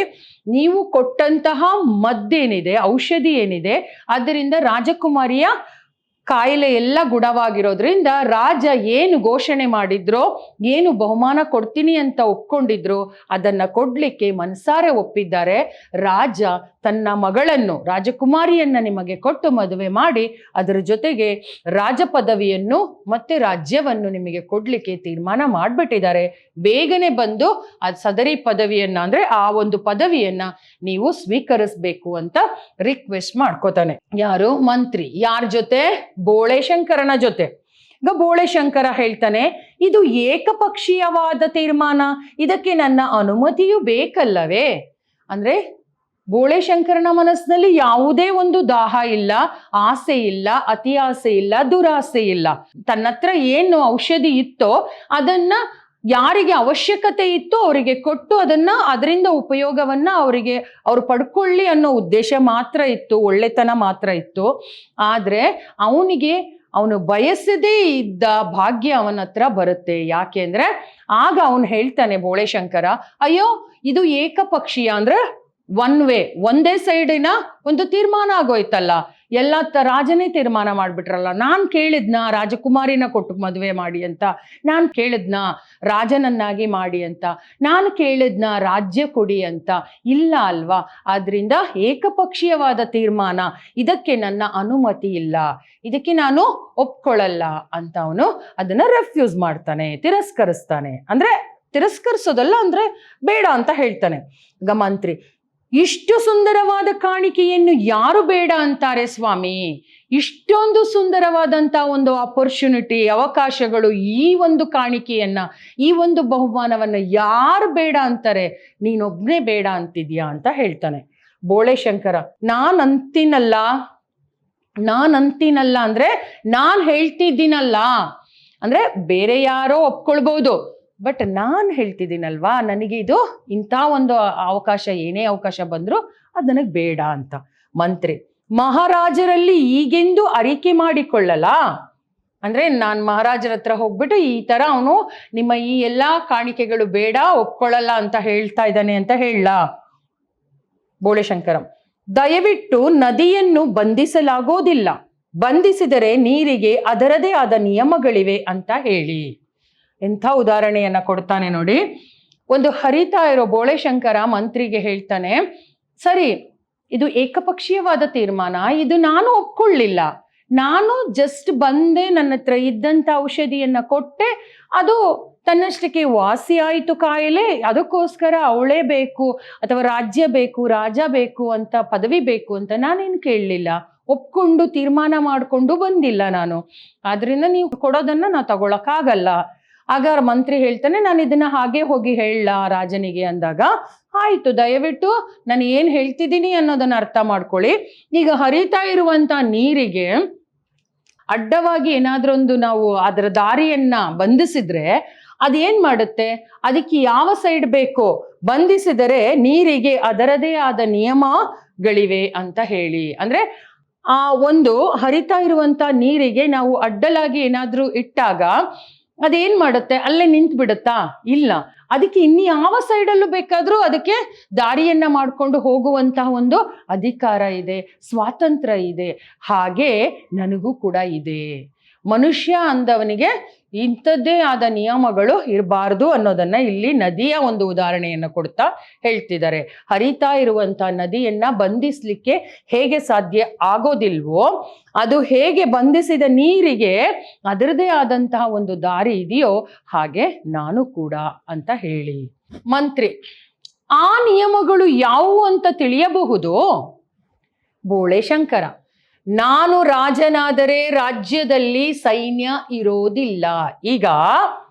A: ನೀವು ಕೊಟ್ಟಂತಹ ಮದ್ದೇನಿದೆ, ಔಷಧಿ ಏನಿದೆ, ಅದರಿಂದ ರಾಜಕುಮಾರಿಯ ಕಾಯಿಲೆ ಎಲ್ಲ ಗುಣವಾಗಿರೋದ್ರಿಂದ ರಾಜ ಏನು ಘೋಷಣೆ ಮಾಡಿದ್ರೋ, ಏನು ಬಹುಮಾನ ಕೊಡ್ತೀನಿ ಅಂತ ಒಪ್ಕೊಂಡಿದ್ರು, ಅದನ್ನ ಕೊಡ್ಲಿಕ್ಕೆ ಮನಸಾರೆ ಒಪ್ಪಿದ್ದಾರೆ. ರಾಜ ತನ್ನ ಮಗಳನ್ನು, ರಾಜಕುಮಾರಿಯನ್ನ ನಿಮಗೆ ಕೊಟ್ಟು ಮದುವೆ ಮಾಡಿ ಅದರ ಜೊತೆಗೆ ರಾಜ ಪದವಿಯನ್ನು ಮತ್ತೆ ರಾಜ್ಯವನ್ನು ನಿಮಗೆ ಕೊಡ್ಲಿಕ್ಕೆ ತೀರ್ಮಾನ ಮಾಡ್ಬಿಟ್ಟಿದ್ದಾರೆ. ಬೇಗನೆ ಬಂದು ಸದರಿ ಪದವಿಯನ್ನ, ಅಂದ್ರೆ ಆ ಒಂದು ಪದವಿಯನ್ನ ನೀವು ಸ್ವೀಕರಿಸ್ಬೇಕು ಅಂತ ರಿಕ್ವೆಸ್ಟ್ ಮಾಡ್ಕೋತಾನೆ. ಯಾರು? ಮಂತ್ರಿ. ಯಾರ ಜೊತೆ? ಬೋಳೆಶಂಕರನ ಜೊತೆ. ಈಗ ಬೋಳೆಶಂಕರ ಹೇಳ್ತಾನೆ, ಇದು ಏಕಪಕ್ಷೀಯವಾದ ತೀರ್ಮಾನ, ಇದಕ್ಕೆ ನನ್ನ ಅನುಮತಿಯೂ ಬೇಕಲ್ಲವೇ? ಅಂದ್ರೆ ಬೋಳೆಶಂಕರನ ಮನಸ್ಸಿನಲ್ಲಿ ಯಾವುದೇ ಒಂದು ದಾಹ ಇಲ್ಲ, ಆಸೆ ಇಲ್ಲ, ಅತಿ ಆಸೆ ಇಲ್ಲ, ದುರಾಸೆ ಇಲ್ಲ. ತನ್ನತ್ರ ಏನು ಔಷಧಿ ಇತ್ತೋ ಅದನ್ನ ಯಾರಿಗೆ ಅವಶ್ಯಕತೆ ಇತ್ತು ಅವರಿಗೆ ಕೊಟ್ಟು ಅದರಿಂದ ಉಪಯೋಗವನ್ನ ಅವ್ರು ಪಡ್ಕೊಳ್ಳಿ ಅನ್ನೋ ಉದ್ದೇಶ ಮಾತ್ರ ಇತ್ತು, ಒಳ್ಳೆತನ ಮಾತ್ರ ಇತ್ತು. ಆದ್ರೆ ಅವನು ಬಯಸದೇ ಇದ್ದ ಭಾಗ್ಯ ಅವನ ಹತ್ರ ಬರುತ್ತೆ. ಯಾಕೆ ಅಂದ್ರೆ ಆಗ ಅವನು ಹೇಳ್ತಾನೆ ಬೋಳೆಶಂಕರ, ಅಯ್ಯೋ ಇದು ಏಕಪಕ್ಷೀಯ, ಅಂದ್ರೆ ಒನ್ ವೇ, ಒಂದೇ ಸೈಡಿನ ಒಂದು ತೀರ್ಮಾನ ಆಗೋಯ್ತಲ್ಲ, ಎಲ್ಲ ರಾಜನೇ ತೀರ್ಮಾನ ಮಾಡ್ಬಿಟ್ರಲ್ಲ. ನಾನ್ ಕೇಳಿದ್ನ ರಾಜಕುಮಾರಿನ ಕೊಟ್ಟು ಮದುವೆ ಮಾಡಿ ಅಂತ, ನಾನ್ ಕೇಳಿದ್ನ ರಾಜನನ್ನಾಗಿ ಮಾಡಿ ಅಂತ, ನಾನು ಕೇಳಿದ್ನ ರಾಜ್ಯ ಕೊಡಿ ಅಂತ? ಇಲ್ಲ ಅಲ್ವಾ? ಆದ್ರಿಂದ ಏಕಪಕ್ಷೀಯವಾದ ತೀರ್ಮಾನ, ಇದಕ್ಕೆ ನನ್ನ ಅನುಮತಿ ಇಲ್ಲ, ಇದಕ್ಕೆ ನಾನು ಒಪ್ಕೊಳ್ಳಲ್ಲ ಅಂತ ಅವನು ಅದನ್ನ ರೆಫ್ಯೂಸ್ ಮಾಡ್ತಾನೆ, ತಿರಸ್ಕರಿಸ್ತಾನೆ. ಅಂದ್ರೆ ತಿರಸ್ಕರಿಸೋದಲ್ಲ, ಅಂದ್ರೆ ಬೇಡ ಅಂತ ಹೇಳ್ತಾನೆ. ಈಗ ಮಂತ್ರಿ, ಇಷ್ಟು ಸುಂದರವಾದ ಕಾಣಿಕೆಯನ್ನು ಯಾರು ಬೇಡ ಅಂತಾರೆ ಸ್ವಾಮಿ? ಇಷ್ಟೊಂದು ಸುಂದರವಾದಂತ ಒಂದು ಆಪರ್ಚುನಿಟಿ, ಅವಕಾಶಗಳು, ಈ ಒಂದು ಕಾಣಿಕೆಯನ್ನ, ಈ ಒಂದು ಬಹುಮಾನವನ್ನ ಯಾರು ಬೇಡ ಅಂತಾರೆ? ನೀನೊಬ್ನೇ ಬೇಡ ಅಂತಿದ್ಯಾ ಅಂತ ಹೇಳ್ತಾನೆ. ಬೋಳೆಶಂಕರ, ನಾನ್ ಅಂತೀನಲ್ಲ ಅಂದ್ರೆ ನಾನ್ ಹೇಳ್ತಿದ್ದೀನಲ್ಲ, ಅಂದ್ರೆ ಬೇರೆ ಯಾರೋ ಒಪ್ಕೊಳ್ಬಹುದು, ಬಟ್ ನಾನ್ ಹೇಳ್ತಿದ್ದೀನಲ್ವಾ, ನನಗೆ ಇದು ಇಂಥ ಒಂದು ಅವಕಾಶ, ಏನೇ ಅವಕಾಶ ಬಂದ್ರು ಅದು ನನಗೆ ಬೇಡ ಅಂತ. ಮಂತ್ರಿ, ಮಹಾರಾಜರಲ್ಲಿ ಈಗೆಂದು ಅರಿಕೆ ಮಾಡಿಕೊಳ್ಳಲ್ಲ, ಅಂದ್ರೆ ನಾನ್ ಮಹಾರಾಜರ ಹತ್ರ ಹೋಗ್ಬಿಟ್ಟು ಈ ತರ ಅವನು ನಿಮ್ಮ ಈ ಎಲ್ಲಾ ಕಾಣಿಕೆಗಳು ಬೇಡ, ಒಪ್ಕೊಳ್ಳಲ್ಲ ಅಂತ ಹೇಳ್ತಾ ಇದ್ದಾನೆ ಅಂತ ಹೇಳ. ಬೋಳೆಶಂಕರ, ದಯವಿಟ್ಟು ನದಿಯನ್ನು ಬಂಧಿಸಲಾಗೋದಿಲ್ಲ, ಬಂಧಿಸಿದರೆ ನೀರಿಗೆ ಅದರದೇ ಆದ ನಿಯಮಗಳಿವೆ ಅಂತ ಹೇಳಿ. ಎಂಥ ಉದಾಹರಣೆಯನ್ನ ಕೊಡ್ತಾನೆ ನೋಡಿ. ಒಂದು ಹರಿತಾ ಇರೋ ಬೋಳೆಶಂಕರ ಮಂತ್ರಿಗೆ ಹೇಳ್ತಾನೆ, ಸರಿ ಇದು ಏಕಪಕ್ಷೀಯವಾದ ತೀರ್ಮಾನ, ಇದು ನಾನು ಒಪ್ಕೊಳ್ಳಿಲ್ಲ, ನಾನು ಜಸ್ಟ್ ಬಂದೆ, ನನ್ನ ಹತ್ರ ಇದ್ದಂಥ ಔಷಧಿಯನ್ನ ಕೊಟ್ಟೆ, ಅದು ತನ್ನಷ್ಟಕ್ಕೆ ವಾಸಿ ಆಯಿತು ಕಾಯಿಲೆ, ಅದಕ್ಕೋಸ್ಕರ ಅವಳೇ ಬೇಕು ಅಥವಾ ರಾಜ್ಯ ಬೇಕು, ರಾಜ ಬೇಕು ಅಂತ, ಪದವಿ ಬೇಕು ಅಂತ ನಾನೇನು ಕೇಳಲಿಲ್ಲ, ಒಪ್ಕೊಂಡು ತೀರ್ಮಾನ ಮಾಡಿಕೊಂಡು ಬಂದಿಲ್ಲ ನಾನು, ಆದ್ರಿಂದ ನೀವು ಕೊಡೋದನ್ನ ನಾವು ತಗೊಳಕ್ಕಾಗಲ್ಲ. ಆಗ ಮಂತ್ರಿ ಹೇಳ್ತಾನೆ, ನಾನು ಇದನ್ನ ಹಾಗೆ ಹೋಗಿ ಹೇಳಲ್ಲ ರಾಜನಿಗೆ ಅಂದಾಗ, ಆಯ್ತು ದಯವಿಟ್ಟು ನಾನು ಏನ್ ಹೇಳ್ತಿದ್ದೀನಿ ಅನ್ನೋದನ್ನ ಅರ್ಥ ಮಾಡ್ಕೊಳ್ಳಿ. ಈಗ ಹರಿತಾ ಇರುವಂತ ನೀರಿಗೆ ಅಡ್ಡವಾಗಿ ಏನಾದ್ರೊಂದು ನಾವು ಅದರ ದಾರಿಯನ್ನ ಬಂಧಿಸಿದ್ರೆ ಅದೇನ್ ಮಾಡುತ್ತೆ, ಅದಕ್ಕೆ ಯಾವ ಸೈಡ್ ಬೇಕೋ ಬಂಧಿಸಿದರೆ ನೀರಿಗೆ ಅದರದೇ ಆದ ನಿಯಮಗಳಿವೆ ಅಂತ ಹೇಳಿ. ಅಂದ್ರೆ ಆ ಒಂದು ಹರಿತಾ ಇರುವಂತ ನೀರಿಗೆ ನಾವು ಅಡ್ಡಲಾಗಿ ಏನಾದ್ರೂ ಇಟ್ಟಾಗ ಅದೇನ್ ಮಾಡುತ್ತೆ, ಅಲ್ಲೇ ನಿಂತು ಬಿಡುತ್ತಾ? ಇಲ್ಲ, ಅದಕ್ಕೆ ಇನ್ಯಾವ ಸೈಡಲ್ಲೂ ಬೇಕಾದ್ರೂ ಅದಕ್ಕೆ ದಾರಿಯನ್ನ ಮಾಡಿಕೊಂಡು ಹೋಗುವಂತಹ ಒಂದು ಅಧಿಕಾರ ಇದೆ, ಸ್ವಾತಂತ್ರ್ಯ ಇದೆ. ಹಾಗೆ ನನಗೂ ಕೂಡ ಇದೆ. ಮನುಷ್ಯ ಅಂದವನಿಗೆ ಇಂಥದ್ದೇ ಆದ ನಿಯಮಗಳು ಇರಬಾರ್ದು ಅನ್ನೋದನ್ನ ಇಲ್ಲಿ ನದಿಯ ಒಂದು ಉದಾಹರಣೆಯನ್ನು ಕೊಡ್ತಾ ಹೇಳ್ತಿದ್ದಾರೆ. ಹರಿತಾ ಇರುವಂತ ನದಿಯನ್ನ ಬಂಧಿಸ್ಲಿಕ್ಕೆ ಹೇಗೆ ಸಾಧ್ಯ ಆಗೋದಿಲ್ವೋ, ಅದು ಹೇಗೆ ಬಂಧಿಸಿದ ನೀರಿಗೆ ಅದರದೇ ಆದಂತಹ ಒಂದು ದಾರಿ ಇದೆಯೋ ಹಾಗೆ ನಾನು ಕೂಡ ಅಂತ ಹೇಳಿ. ಮಂತ್ರಿ, ಆ ನಿಯಮಗಳು ಯಾವುವು ಅಂತ ತಿಳಿಯಬಹುದು? ಬೋಳೆ ಶಂಕರ, ನಾನು ರಾಜನಾದರೆ ರಾಜ್ಯದಲ್ಲಿ ಸೈನ್ಯ ಇರೋದಿಲ್ಲ. ಈಗ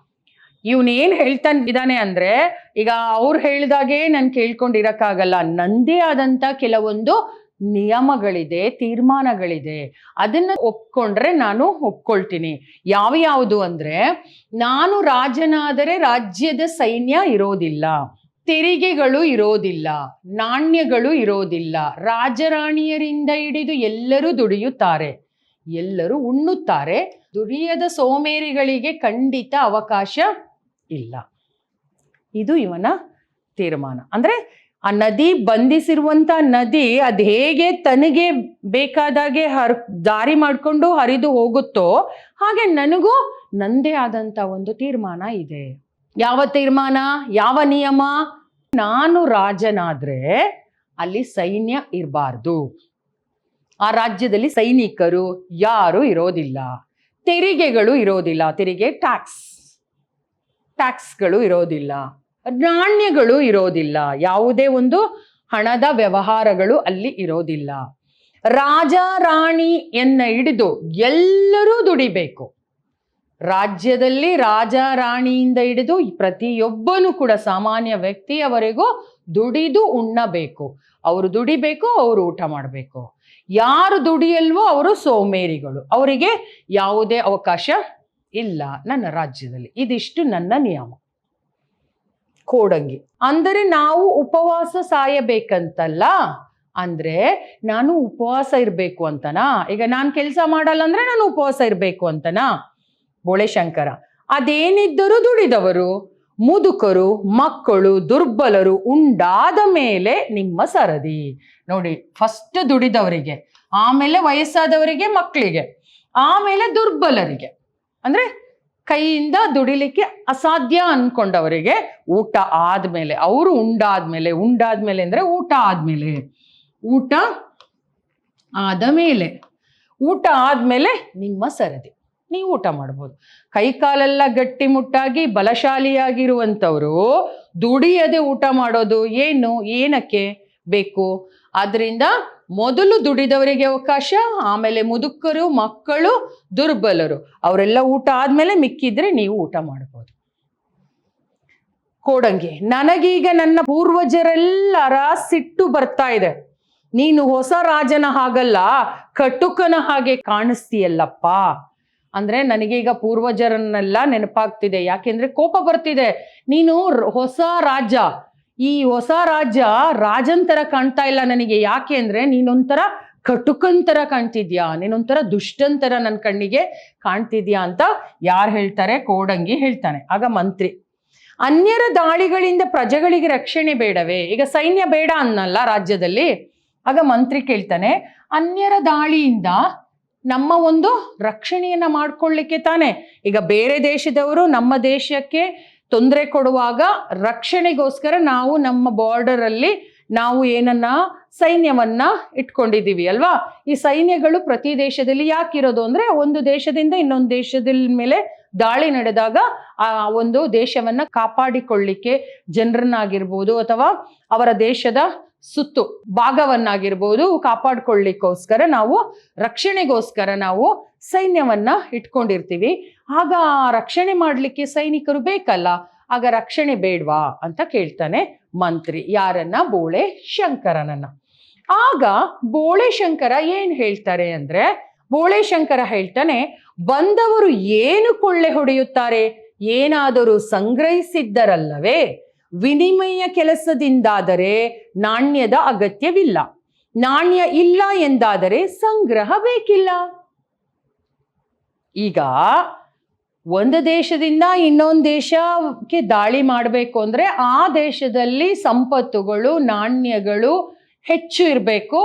A: ಇವನೇನ್ ಹೇಳ್ತಾನೆ ಅಂದ್ರೆ, ಈಗ ಅವ್ರು ಹೇಳ್ದಾಗೆ ನಾನು ಕೇಳ್ಕೊಂಡಿರಕ್ಕಾಗಲ್ಲ. ನಂದೇ ಆದಂತ ಕೆಲವೊಂದು ನಿಯಮಗಳಿದೆ, ತೀರ್ಮಾನಗಳಿದೆ. ಅದನ್ನ ಒಪ್ಕೊಂಡ್ರೆ ನಾನು ಒಪ್ಕೊಳ್ತೀನಿ. ಯಾವ್ಯಾವುದು ಅಂದ್ರೆ, ನಾನು ರಾಜನಾದರೆ ರಾಜ್ಯದ ಸೈನ್ಯ ಇರೋದಿಲ್ಲ, ತೆರಿಗೆಗಳು ಇರೋದಿಲ್ಲ, ನಾಣ್ಯಗಳು ಇರೋದಿಲ್ಲ, ರಾಜರಾಣಿಯರಿಂದ ಹಿಡಿದು ಎಲ್ಲರೂ ದುಡಿಯುತ್ತಾರೆ, ಎಲ್ಲರೂ ಉಣ್ಣುತ್ತಾರೆ, ದುಡಿಯದ ಸೋಮೇರಿಗಳಿಗೆ ಖಂಡಿತ ಅವಕಾಶ ಇಲ್ಲ. ಇದು ಇವನ ತೀರ್ಮಾನ. ಅಂದ್ರೆ ಆ ನದಿ ಬಂಧಿಸಿರುವಂತ ನದಿ ಅದ್ ಹೇಗೆ ತನಗೆ ಬೇಕಾದಾಗೆ ದಾರಿ ಮಾಡ್ಕೊಂಡು ಹರಿದು ಹೋಗುತ್ತೋ ಹಾಗೆ ನನಗೂ ನಂದೇ ಆದಂತ ಒಂದು ತೀರ್ಮಾನ ಇದೆ. ಯಾವ ತೀರ್ಮಾನ, ಯಾವ ನಿಯಮ? ನಾನು ರಾಜನಾದ್ರೆ ಅಲ್ಲಿ ಸೈನ್ಯ ಇರಬಾರ್ದು, ಆ ರಾಜ್ಯದಲ್ಲಿ ಸೈನಿಕರು ಯಾರು ಇರೋದಿಲ್ಲ, ತೆರಿಗೆಗಳು ಇರೋದಿಲ್ಲ, ತೆರಿಗೆ ಟ್ಯಾಕ್ಸ್ಗಳು ಇರೋದಿಲ್ಲ, ನಾಣ್ಯಗಳು ಇರೋದಿಲ್ಲ, ಯಾವುದೇ ಒಂದು ಹಣದ ವ್ಯವಹಾರಗಳು ಅಲ್ಲಿ ಇರೋದಿಲ್ಲ. ರಾಜ ರಾಣಿಯನ್ನ ಹಿಡಿದು ಎಲ್ಲರೂ ದುಡಿಬೇಕು. ರಾಜ್ಯದಲ್ಲಿ ರಾಜ ರಾಣಿಯಿಂದ ಹಿಡಿದು ಪ್ರತಿಯೊಬ್ಬನು ಕೂಡ ಸಾಮಾನ್ಯ ವ್ಯಕ್ತಿಯವರೆಗೂ ದುಡಿದು ಉಣ್ಣಬೇಕು. ಅವರು ದುಡಿಬೇಕು, ಅವರು ಊಟ ಮಾಡಬೇಕು. ಯಾರು ದುಡಿಯಲ್ವೋ ಅವರು ಸೋಮೇರಿಗಳು, ಅವರಿಗೆ ಯಾವುದೇ ಅವಕಾಶ ಇಲ್ಲ ನನ್ನ ರಾಜ್ಯದಲ್ಲಿ. ಇದಿಷ್ಟು ನನ್ನ ನಿಯಮ. ಕೋಡಂಗಿ ಅಂದರೆ ನಾವು ಉಪವಾಸ ಸಾಯಬೇಕಂತಲ್ಲ, ಅಂದ್ರೆ ನಾನು ಉಪವಾಸ ಇರ್ಬೇಕು ಅಂತನಾ? ಈಗ ನಾನು ಕೆಲಸ ಮಾಡಲ್ಲ ಅಂದ್ರೆ ನಾನು ಉಪವಾಸ ಇರ್ಬೇಕು ಅಂತನಾ? ಬೋಳೆ ಶಂಕರ, ಅದೇನಿದ್ದರೂ ದುಡಿದವರು, ಮುದುಕರು, ಮಕ್ಕಳು, ದುರ್ಬಲರು ಉಂಡಾದ ಮೇಲೆ ನಿಮ್ಮ ಸರದಿ. ನೋಡಿ, ಫಸ್ಟ್ ದುಡಿದವರಿಗೆ, ಆಮೇಲೆ ವಯಸ್ಸಾದವರಿಗೆ, ಮಕ್ಕಳಿಗೆ, ಆಮೇಲೆ ದುರ್ಬಲರಿಗೆ, ಅಂದ್ರೆ ಕೈಯಿಂದ ದುಡಿಲಿಕ್ಕೆ ಅಸಾಧ್ಯ ಅನ್ಕೊಂಡವರಿಗೆ ಊಟ ಆದ್ಮೇಲೆ, ಅವರು ಉಂಡಾದ್ಮೇಲೆ ಅಂದ್ರೆ ಊಟ ಆದ್ಮೇಲೆ, ಊಟ ಆದ್ಮೇಲೆ ನಿಮ್ಮ ಸರದಿ, ನೀವು ಊಟ ಮಾಡ್ಬೋದು. ಕೈ ಕಾಲೆಲ್ಲ ಗಟ್ಟಿಮುಟ್ಟಾಗಿ ಬಲಶಾಲಿಯಾಗಿರುವಂಥವ್ರು ದುಡಿಯದೆ ಊಟ ಮಾಡೋದು ಏನಕ್ಕೆ ಬೇಕು? ಆದ್ರಿಂದ ಮೊದಲು ದುಡಿದವರಿಗೆ ಅವಕಾಶ, ಆಮೇಲೆ ಮುದುಕರು, ಮಕ್ಕಳು, ದುರ್ಬಲರು ಅವರೆಲ್ಲ ಊಟ ಆದ್ಮೇಲೆ ಮಿಕ್ಕಿದ್ರೆ ನೀವು ಊಟ ಮಾಡ್ಬೋದು. ಕೋಡಂಗಿ, ನನಗೀಗ ನನ್ನ ಪೂರ್ವಜರೆಲ್ಲರ ಸಿಟ್ಟು ಬರ್ತಾ ಇದೆ. ನೀನು ಹೊಸ ರಾಜನ ಹಾಗಲ್ಲ, ಕಟುಕನ ಹಾಗೆ ಕಾಣಿಸ್ತೀಯಲ್ಲಪ್ಪ. ಅಂದ್ರೆ ನನಗೀಗ ಪೂರ್ವಜರನ್ನೆಲ್ಲ ನೆನಪಾಗ್ತಿದೆ. ಯಾಕೆಂದ್ರೆ ಕೋಪ ಬರ್ತಿದೆ. ನೀನು ಹೊಸ ರಾಜ, ಈ ಹೊಸ ರಾಜನ್ ತರ ಕಾಣ್ತಾ ಇಲ್ಲ ನನಗೆ. ಯಾಕೆ ಅಂದ್ರೆ ನೀನೊಂಥರ ಕಟುಕನ್ ತರ ಕಾಣ್ತಿದ್ಯಾ, ನೀನೊಂಥರ ದುಷ್ಟನ್ ತರ ನನ್ನ ಕಣ್ಣಿಗೆ ಕಾಣ್ತಿದ್ಯಾ ಅಂತ ಯಾರು ಹೇಳ್ತಾರೆ? ಕೋಡಂಗಿ ಹೇಳ್ತಾನೆ. ಆಗ ಮಂತ್ರಿ, ಅನ್ಯರ ದಾಳಿಗಳಿಂದ ಪ್ರಜೆಗಳಿಗೆ ರಕ್ಷಣೆ ಬೇಡವೇ? ಈಗ ಸೈನ್ಯ ಬೇಡ ಅನ್ನಲ್ಲ ರಾಜ್ಯದಲ್ಲಿ. ಆಗ ಮಂತ್ರಿ ಕೇಳ್ತಾನೆ, ಅನ್ಯರ ದಾಳಿಯಿಂದ ನಮ್ಮ ಒಂದು ರಕ್ಷಣೆಯನ್ನ ಮಾಡ್ಕೊಳ್ಳಿಕ್ಕೆ ತಾನೆ. ಈಗ ಬೇರೆ ದೇಶದವರು ನಮ್ಮ ದೇಶಕ್ಕೆ ತೊಂದರೆ ಕೊಡುವಾಗ ರಕ್ಷಣೆಗೋಸ್ಕರ ನಾವು ನಮ್ಮ ಬಾರ್ಡರ್ ಅಲ್ಲಿ ನಾವು ಏನನ್ನ ಸೈನ್ಯವನ್ನ ಇಟ್ಕೊಂಡಿದೀವಿ ಅಲ್ವಾ? ಈ ಸೈನ್ಯಗಳು ಪ್ರತಿ ದೇಶದಲ್ಲಿ ಯಾಕಿರೋದು ಅಂದ್ರೆ, ಒಂದು ದೇಶದಿಂದ ಇನ್ನೊಂದು ದೇಶದ ಮೇಲೆ ದಾಳಿ ನಡೆದಾಗ ಆ ಒಂದು ದೇಶವನ್ನ ಕಾಪಾಡಿಕೊಳ್ಳಿಕ್ಕೆ, ಜನರನ್ನಾಗಿರ್ಬೋದು ಅಥವಾ ಅವರ ದೇಶದ ಸುತ್ತು ಭಾಗವನ್ನಾಗಿರ್ಬೋದು ಕಾಪಾಡ್ಕೊಳ್ಳಿಕ್ಕೋಸ್ಕರ ನಾವು ರಕ್ಷಣೆಗೋಸ್ಕರ ನಾವು ಸೈನ್ಯವನ್ನ ಇಟ್ಕೊಂಡಿರ್ತೀವಿ. ಆಗ ರಕ್ಷಣೆ ಮಾಡ್ಲಿಕ್ಕೆ ಸೈನಿಕರು ಬೇಕಲ್ಲ, ಆಗ ರಕ್ಷಣೆ ಬೇಡ್ವಾ ಅಂತ ಕೇಳ್ತಾನೆ ಮಂತ್ರಿ. ಯಾರನ್ನ? ಬೋಳೆ ಶಂಕರನನ್ನ. ಆಗ ಬೋಳೆ ಶಂಕರ ಏನ್ ಹೇಳ್ತಾರೆ ಅಂದ್ರೆ, ಬೋಳೆ ಶಂಕರ ಹೇಳ್ತಾನೆ, ಬಂದವರು ಏನು ಕೊಳ್ಳೆ ಹೊಡೆಯುತ್ತಾರೆ? ಏನಾದರೂ ಸಂಗ್ರಹಿಸಿದ್ದರಲ್ಲವೇ? ವಿನಿಮಯ ಕೆಲಸದಿಂದಾದರೆ ನಾಣ್ಯದ ಅಗತ್ಯವಿಲ್ಲ, ನಾಣ್ಯ ಇಲ್ಲ ಎಂದಾದರೆ ಸಂಗ್ರಹ ಬೇಕಿಲ್ಲ. ಈಗ ಒಂದು ದೇಶದಿಂದ ಇನ್ನೊಂದು ದೇಶಕ್ಕೆ ದಾಳಿ ಮಾಡಬೇಕು ಅಂದರೆ ಆ ದೇಶದಲ್ಲಿ ಸಂಪತ್ತುಗಳು, ನಾಣ್ಯಗಳು ಹೆಚ್ಚು ಇರಬೇಕು.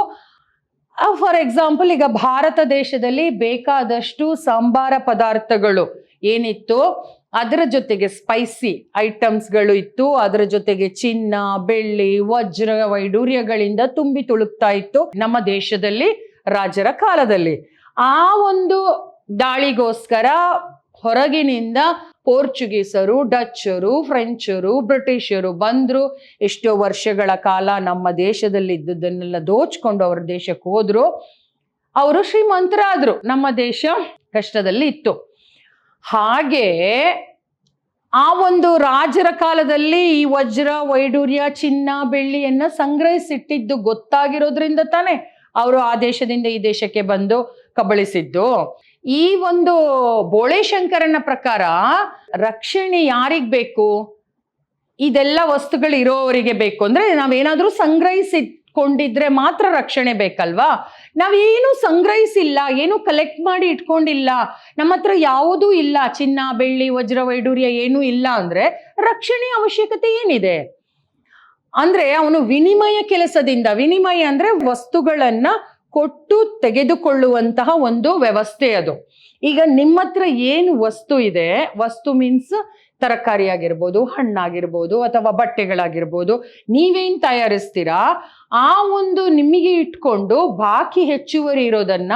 A: ಫಾರ್ ಎಕ್ಸಾಂಪಲ್, ಈಗ ಭಾರತ ದೇಶದಲ್ಲಿ ಬೇಕಾದಷ್ಟು ಸಾಂಬಾರ ಪದಾರ್ಥಗಳು ಏನಿತ್ತು, ಅದರ ಜೊತೆಗೆ ಸ್ಪೈಸಿ ಐಟಮ್ಸ್ಗಳು ಇತ್ತು, ಅದರ ಜೊತೆಗೆ ಚಿನ್ನ, ಬೆಳ್ಳಿ, ವಜ್ರ, ವೈಡೂರ್ಯಗಳಿಂದ ತುಂಬಿ ತುಳುಕ್ತಾ ಇತ್ತು ನಮ್ಮ ದೇಶದಲ್ಲಿ ರಾಜರ ಕಾಲದಲ್ಲಿ. ಆ ಒಂದು ದಾಳಿಗೋಸ್ಕರ ಹೊರಗಿನಿಂದ ಪೋರ್ಚುಗೀಸರು, ಡಚ್ಚರು, ಫ್ರೆಂಚರು, ಬ್ರಿಟಿಷರು ಬಂದ್ರು. ಎಷ್ಟೋ ವರ್ಷಗಳ ಕಾಲ ನಮ್ಮ ದೇಶದಲ್ಲಿ ಇದ್ದುದನ್ನೆಲ್ಲ ದೋಚ್ಕೊಂಡು ಅವ್ರ ದೇಶಕ್ಕೆ ಹೋದ್ರು. ಅವರು ಶ್ರೀಮಂತರಾದ್ರು, ನಮ್ಮ ದೇಶ ಕಷ್ಟದಲ್ಲಿ ಇತ್ತು. ಹಾಗೆ ಆ ಒಂದು ರಾಜರ ಕಾಲದಲ್ಲಿ ಈ ವಜ್ರ, ವೈಡೂರ್ಯ, ಚಿನ್ನ, ಬೆಳ್ಳಿಯನ್ನ ಸಂಗ್ರಹಿಸಿಟ್ಟಿದ್ದು ಗೊತ್ತಾಗಿರೋದ್ರಿಂದ ತಾನೆ ಅವರು ಆ ದೇಶದಿಂದ ಈ ದೇಶಕ್ಕೆ ಬಂದು ಕಬಳಿಸಿದ್ದು. ಈ ಒಂದು ಬೋಳೆಶಂಕರನ ಪ್ರಕಾರ ರಕ್ಷಣೆ ಯಾರಿಗ್ ಬೇಕು? ಇದೆಲ್ಲ ವಸ್ತುಗಳು ಇರೋವರಿಗೆ ಬೇಕು. ಅಂದ್ರೆ ನಾವೇನಾದ್ರೂ ಸಂಗ್ರಹಿಸಿಟ್ಕೊಂಡಿದ್ರೆ ಮಾತ್ರ ರಕ್ಷಣೆ ಬೇಕಲ್ವಾ? ನಾವೇನು ಸಂಗ್ರಹಿಸಿಲ್ಲ, ಏನು ಕಲೆಕ್ಟ್ ಮಾಡಿ ಇಟ್ಕೊಂಡಿಲ್ಲ, ನಮ್ಮ ಹತ್ರ ಯಾವುದೂ ಇಲ್ಲ, ಚಿನ್ನ, ಬೆಳ್ಳಿ, ವಜ್ರ, ವೈಡೂರ್ಯ ಏನೂ ಇಲ್ಲ ಅಂದ್ರೆ ರಕ್ಷಣೆ ಅವಶ್ಯಕತೆ ಏನಿದೆ? ಅಂದ್ರೆ ಅವನು ವಿನಿಮಯ ಕೆಲಸದಿಂದ, ವಿನಿಮಯ ಅಂದ್ರೆ ವಸ್ತುಗಳನ್ನ ಕೊಟ್ಟು ತೆಗೆದುಕೊಳ್ಳುವಂತಹ ಒಂದು ವ್ಯವಸ್ಥೆ ಅದು. ಈಗ ನಿಮ್ಮ ಹತ್ರ ಏನು ವಸ್ತು ಇದೆ, ವಸ್ತು ಮೀನ್ಸ್ ತರಕಾರಿ ಆಗಿರ್ಬೋದು, ಹಣ್ಣಾಗಿರ್ಬೋದು, ಅಥವಾ ಬಟ್ಟೆಗಳಾಗಿರ್ಬೋದು, ನೀವೇನ್ ತಯಾರಿಸ್ತೀರಾ ಆ ಒಂದು ನಿಮಗೆ ಇಟ್ಕೊಂಡು ಬಾಕಿ ಹೆಚ್ಚುವರಿ ಇರೋದನ್ನ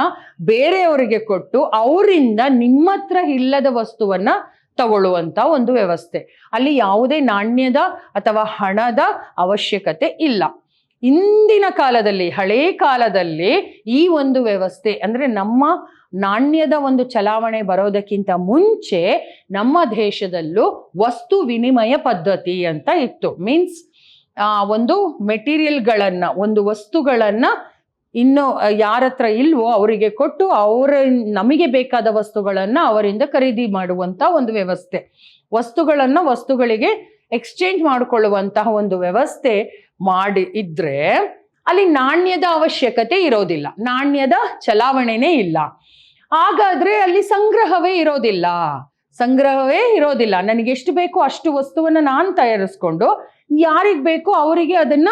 A: ಬೇರೆಯವರಿಗೆ ಕೊಟ್ಟು ಅವರಿಂದ ನಿಮ್ಮ ಹತ್ರ ಇಲ್ಲದ ವಸ್ತುವನ್ನ ತಗೊಳ್ಳುವಂತ ಒಂದು ವ್ಯವಸ್ಥೆ. ಅಲ್ಲಿ ಯಾವುದೇ ನಾಣ್ಯದ ಅಥವಾ ಹಣದ ಅವಶ್ಯಕತೆ ಇಲ್ಲ. ಇಂದಿನ ಕಾಲದಲ್ಲಿ, ಹಳೇ ಕಾಲದಲ್ಲಿ ಈ ಒಂದು ವ್ಯವಸ್ಥೆ ಅಂದ್ರೆ ನಮ್ಮ ನಾಣ್ಯದ ಒಂದು ಚಲಾವಣೆ ಬರೋದಕ್ಕಿಂತ ಮುಂಚೆ ನಮ್ಮ ದೇಶದಲ್ಲೂ ವಸ್ತು ವಿನಿಮಯ ಪದ್ಧತಿ ಅಂತ ಇತ್ತು. ಮೀನ್ಸ್ ಒಂದು ಮೆಟೀರಿಯಲ್ಗಳನ್ನ, ಒಂದು ವಸ್ತುಗಳನ್ನ ಇನ್ನು ಯಾರ ಹತ್ರ ಇಲ್ವೋ ಅವರಿಗೆ ಕೊಟ್ಟು ಅವರ ನಮಗೆ ಬೇಕಾದ ವಸ್ತುಗಳನ್ನ ಅವರಿಂದ ಖರೀದಿ ಮಾಡುವಂತ ಒಂದು ವ್ಯವಸ್ಥೆ. ವಸ್ತುಗಳಿಗೆ ಎಕ್ಸ್ಚೇಂಜ್ ಮಾಡಿಕೊಳ್ಳುವಂತಹ ಒಂದು ವ್ಯವಸ್ಥೆ ಮಾಡಿ ಇದ್ರೆ ಅಲ್ಲಿ ನಾಣ್ಯದ ಅವಶ್ಯಕತೆ ಇರೋದಿಲ್ಲ, ನಾಣ್ಯದ ಚಲಾವಣೆನೇ ಇಲ್ಲ. ಹಾಗಾದ್ರೆ ಅಲ್ಲಿ ಸಂಗ್ರಹವೇ ಇರೋದಿಲ್ಲ. ನನಗೆ ಎಷ್ಟು ಬೇಕೋ ಅಷ್ಟು ವಸ್ತುವನ್ನ ನಾನು ತಯಾರಿಸ್ಕೊಂಡು ಯಾರಿಗ್ ಬೇಕೋ ಅವರಿಗೆ ಅದನ್ನ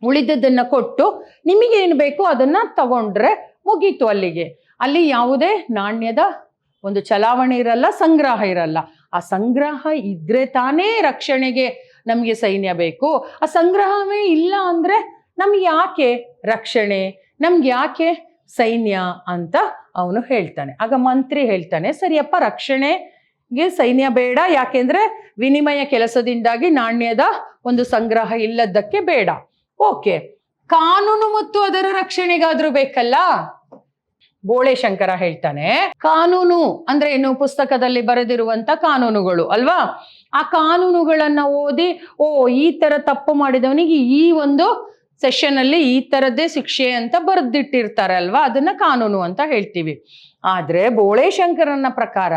A: ಉಳಿದದನ್ನ ಕೊಟ್ಟು ನಿಮಗೆ ಏನು ಬೇಕೋ ಅದನ್ನ ತಗೊಂಡ್ರೆ ಮುಗೀತು ಅಲ್ಲಿಗೆ. ಅಲ್ಲಿ ಯಾವುದೇ ನಾಣ್ಯದ ಒಂದು ಚಲಾವಣೆ ಇರಲ್ಲ, ಸಂಗ್ರಹ ಇರಲ್ಲ. ಆ ಸಂಗ್ರಹ ಇದ್ರೆ ತಾನೇ ರಕ್ಷಣೆಗೆ ನಮಗೆ ಸೈನ್ಯ ಬೇಕು. ಆ ಸಂಗ್ರಹವೇ ಇಲ್ಲ ಅಂದ್ರೆ ನಮ್ಗೆ ಯಾಕೆ ರಕ್ಷಣೆ, ನಮ್ಗೆ ಯಾಕೆ ಸೈನ್ಯ ಅಂತ ಅವನು ಹೇಳ್ತಾನೆ. ಆಗ ಮಂತ್ರಿ ಹೇಳ್ತಾನೆ, ಸರಿಯಪ್ಪ, ರಕ್ಷಣೆಗೆ ಸೈನ್ಯ ಬೇಡ, ಯಾಕೆಂದ್ರೆ ವಿನಿಮಯ ಕೆಲಸದಿಂದಾಗಿ ನಾಣ್ಯದ ಒಂದು ಸಂಗ್ರಹ ಇಲ್ಲದಕ್ಕೆ ಬೇಡ. ಓಕೆ, ಕಾನೂನು ಮತ್ತು ಅದರ ರಕ್ಷಣೆಗಾದ್ರೂ ಬೇಕಲ್ಲ. ಬೋಳೆಶಂಕರ ಹೇಳ್ತಾನೆ, ಕಾನೂನು ಅಂದ್ರೆ ಏನು? ಪುಸ್ತಕದಲ್ಲಿ ಬರೆದಿರುವಂತ ಕಾನೂನುಗಳು ಅಲ್ವಾ? ಆ ಕಾನೂನುಗಳನ್ನ ಓದಿ, ಈ ತರ ತಪ್ಪು ಮಾಡಿದವನಿಗೆ ಈ ಒಂದು ಸೆಷನ್ ಅಲ್ಲಿ ಈ ತರದ್ದೇ ಶಿಕ್ಷೆ ಅಂತ ಬರೆದಿಟ್ಟಿರ್ತಾರೆ ಅಲ್ವಾ, ಅದನ್ನ ಕಾನೂನು ಅಂತ ಹೇಳ್ತೀವಿ. ಆದ್ರೆ ಬೋಳೆಶಂಕರನ ಪ್ರಕಾರ,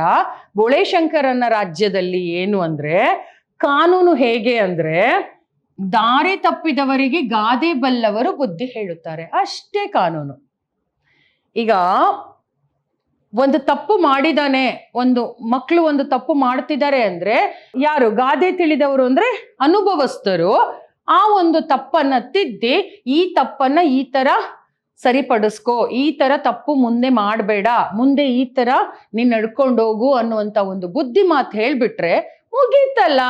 A: ಬೋಳೆಶಂಕರನ ರಾಜ್ಯದಲ್ಲಿ ಏನು ಅಂದ್ರೆ ಕಾನೂನು ಹೇಗೆ ಅಂದ್ರೆ, ದಾರಿ ತಪ್ಪಿದವರಿಗೆ ಗಾದೆ ಬಲ್ಲವರು ಬುದ್ಧಿ ಹೇಳುತ್ತಾರೆ, ಅಷ್ಟೇ ಕಾನೂನು. ಈಗ ಒಂದು ತಪ್ಪು ಮಾಡಿದಾನೆ, ಮಕ್ಕಳು ಒಂದು ತಪ್ಪು ಮಾಡ್ತಿದ್ದಾರೆ ಅಂದ್ರೆ ಯಾರು? ಗಾದೆ ತಿಳಿದವರು ಅಂದ್ರೆ ಅನುಭವಸ್ಥರು. ಆ ಒಂದು ತಪ್ಪನ್ನ ತಿದ್ದಿ ಈ ತಪ್ಪನ್ನ ಈ ತರ ಸರಿಪಡಿಸ್ಕೋ, ಈ ತರ ತಪ್ಪು ಮುಂದೆ ಮಾಡಬೇಡ, ಮುಂದೆ ಈ ತರ ನೀನ್ ನಡ್ಕೊಂಡೋಗು ಅನ್ನುವಂತ ಒಂದು ಬುದ್ಧಿ ಮಾತು ಹೇಳ್ಬಿಟ್ರೆ ಮುಗೀತಲ್ಲ.